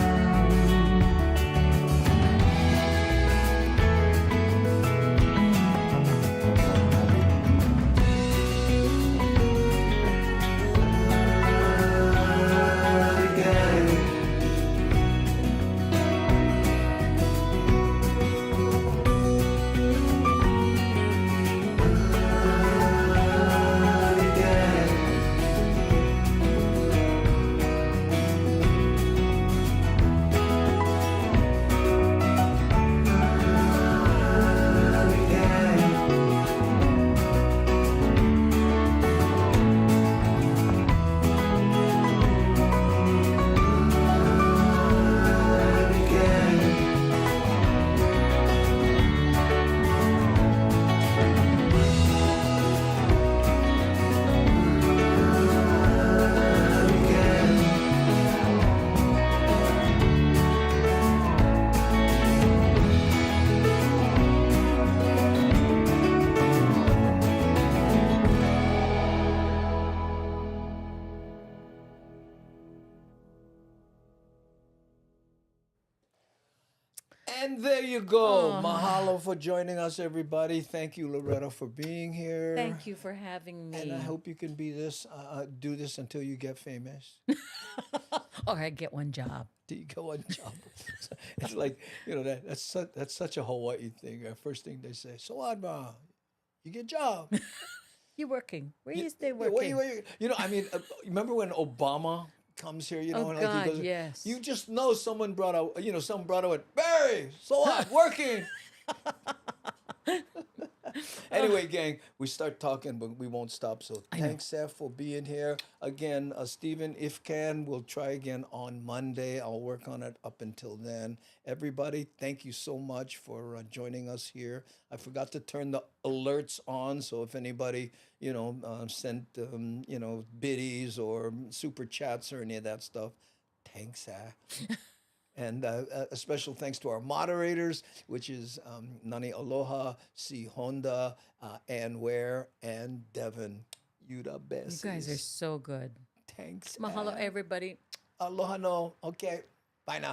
And there you go. Mahalo for joining us, everybody. Thank you, Loretta, for being here. Thank you for having me. And I hope you can be this, do this until you get famous. Or I get one job. Do you get one job? It's like, you know, that's such a Hawaii thing. First thing they say, so what, ma? You get a job. You're working. Where you stay Yeah, working? you know, I mean, remember when Obama comes here, you know, Oh, and God, he goes, yes. you just know someone brought out, you know, someone brought out, Barry, so what, working. Anyway, gang, we start talking, but we won't stop. So thanks, Seth, for being here. Again, Stephen, if can, we'll try again on Monday. I'll work on it up until then. Everybody, thank you so much for joining us here. I forgot to turn the alerts on, so if anybody, sent, biddies or super chats or any of that stuff, thanks, And a special thanks to our moderators, which is Nani Aloha, C. Honda, Ann Ware, and Devin. You the best. You guys are so good. Thanks. Mahalo, everybody. Aloha no. Okay. Bye now.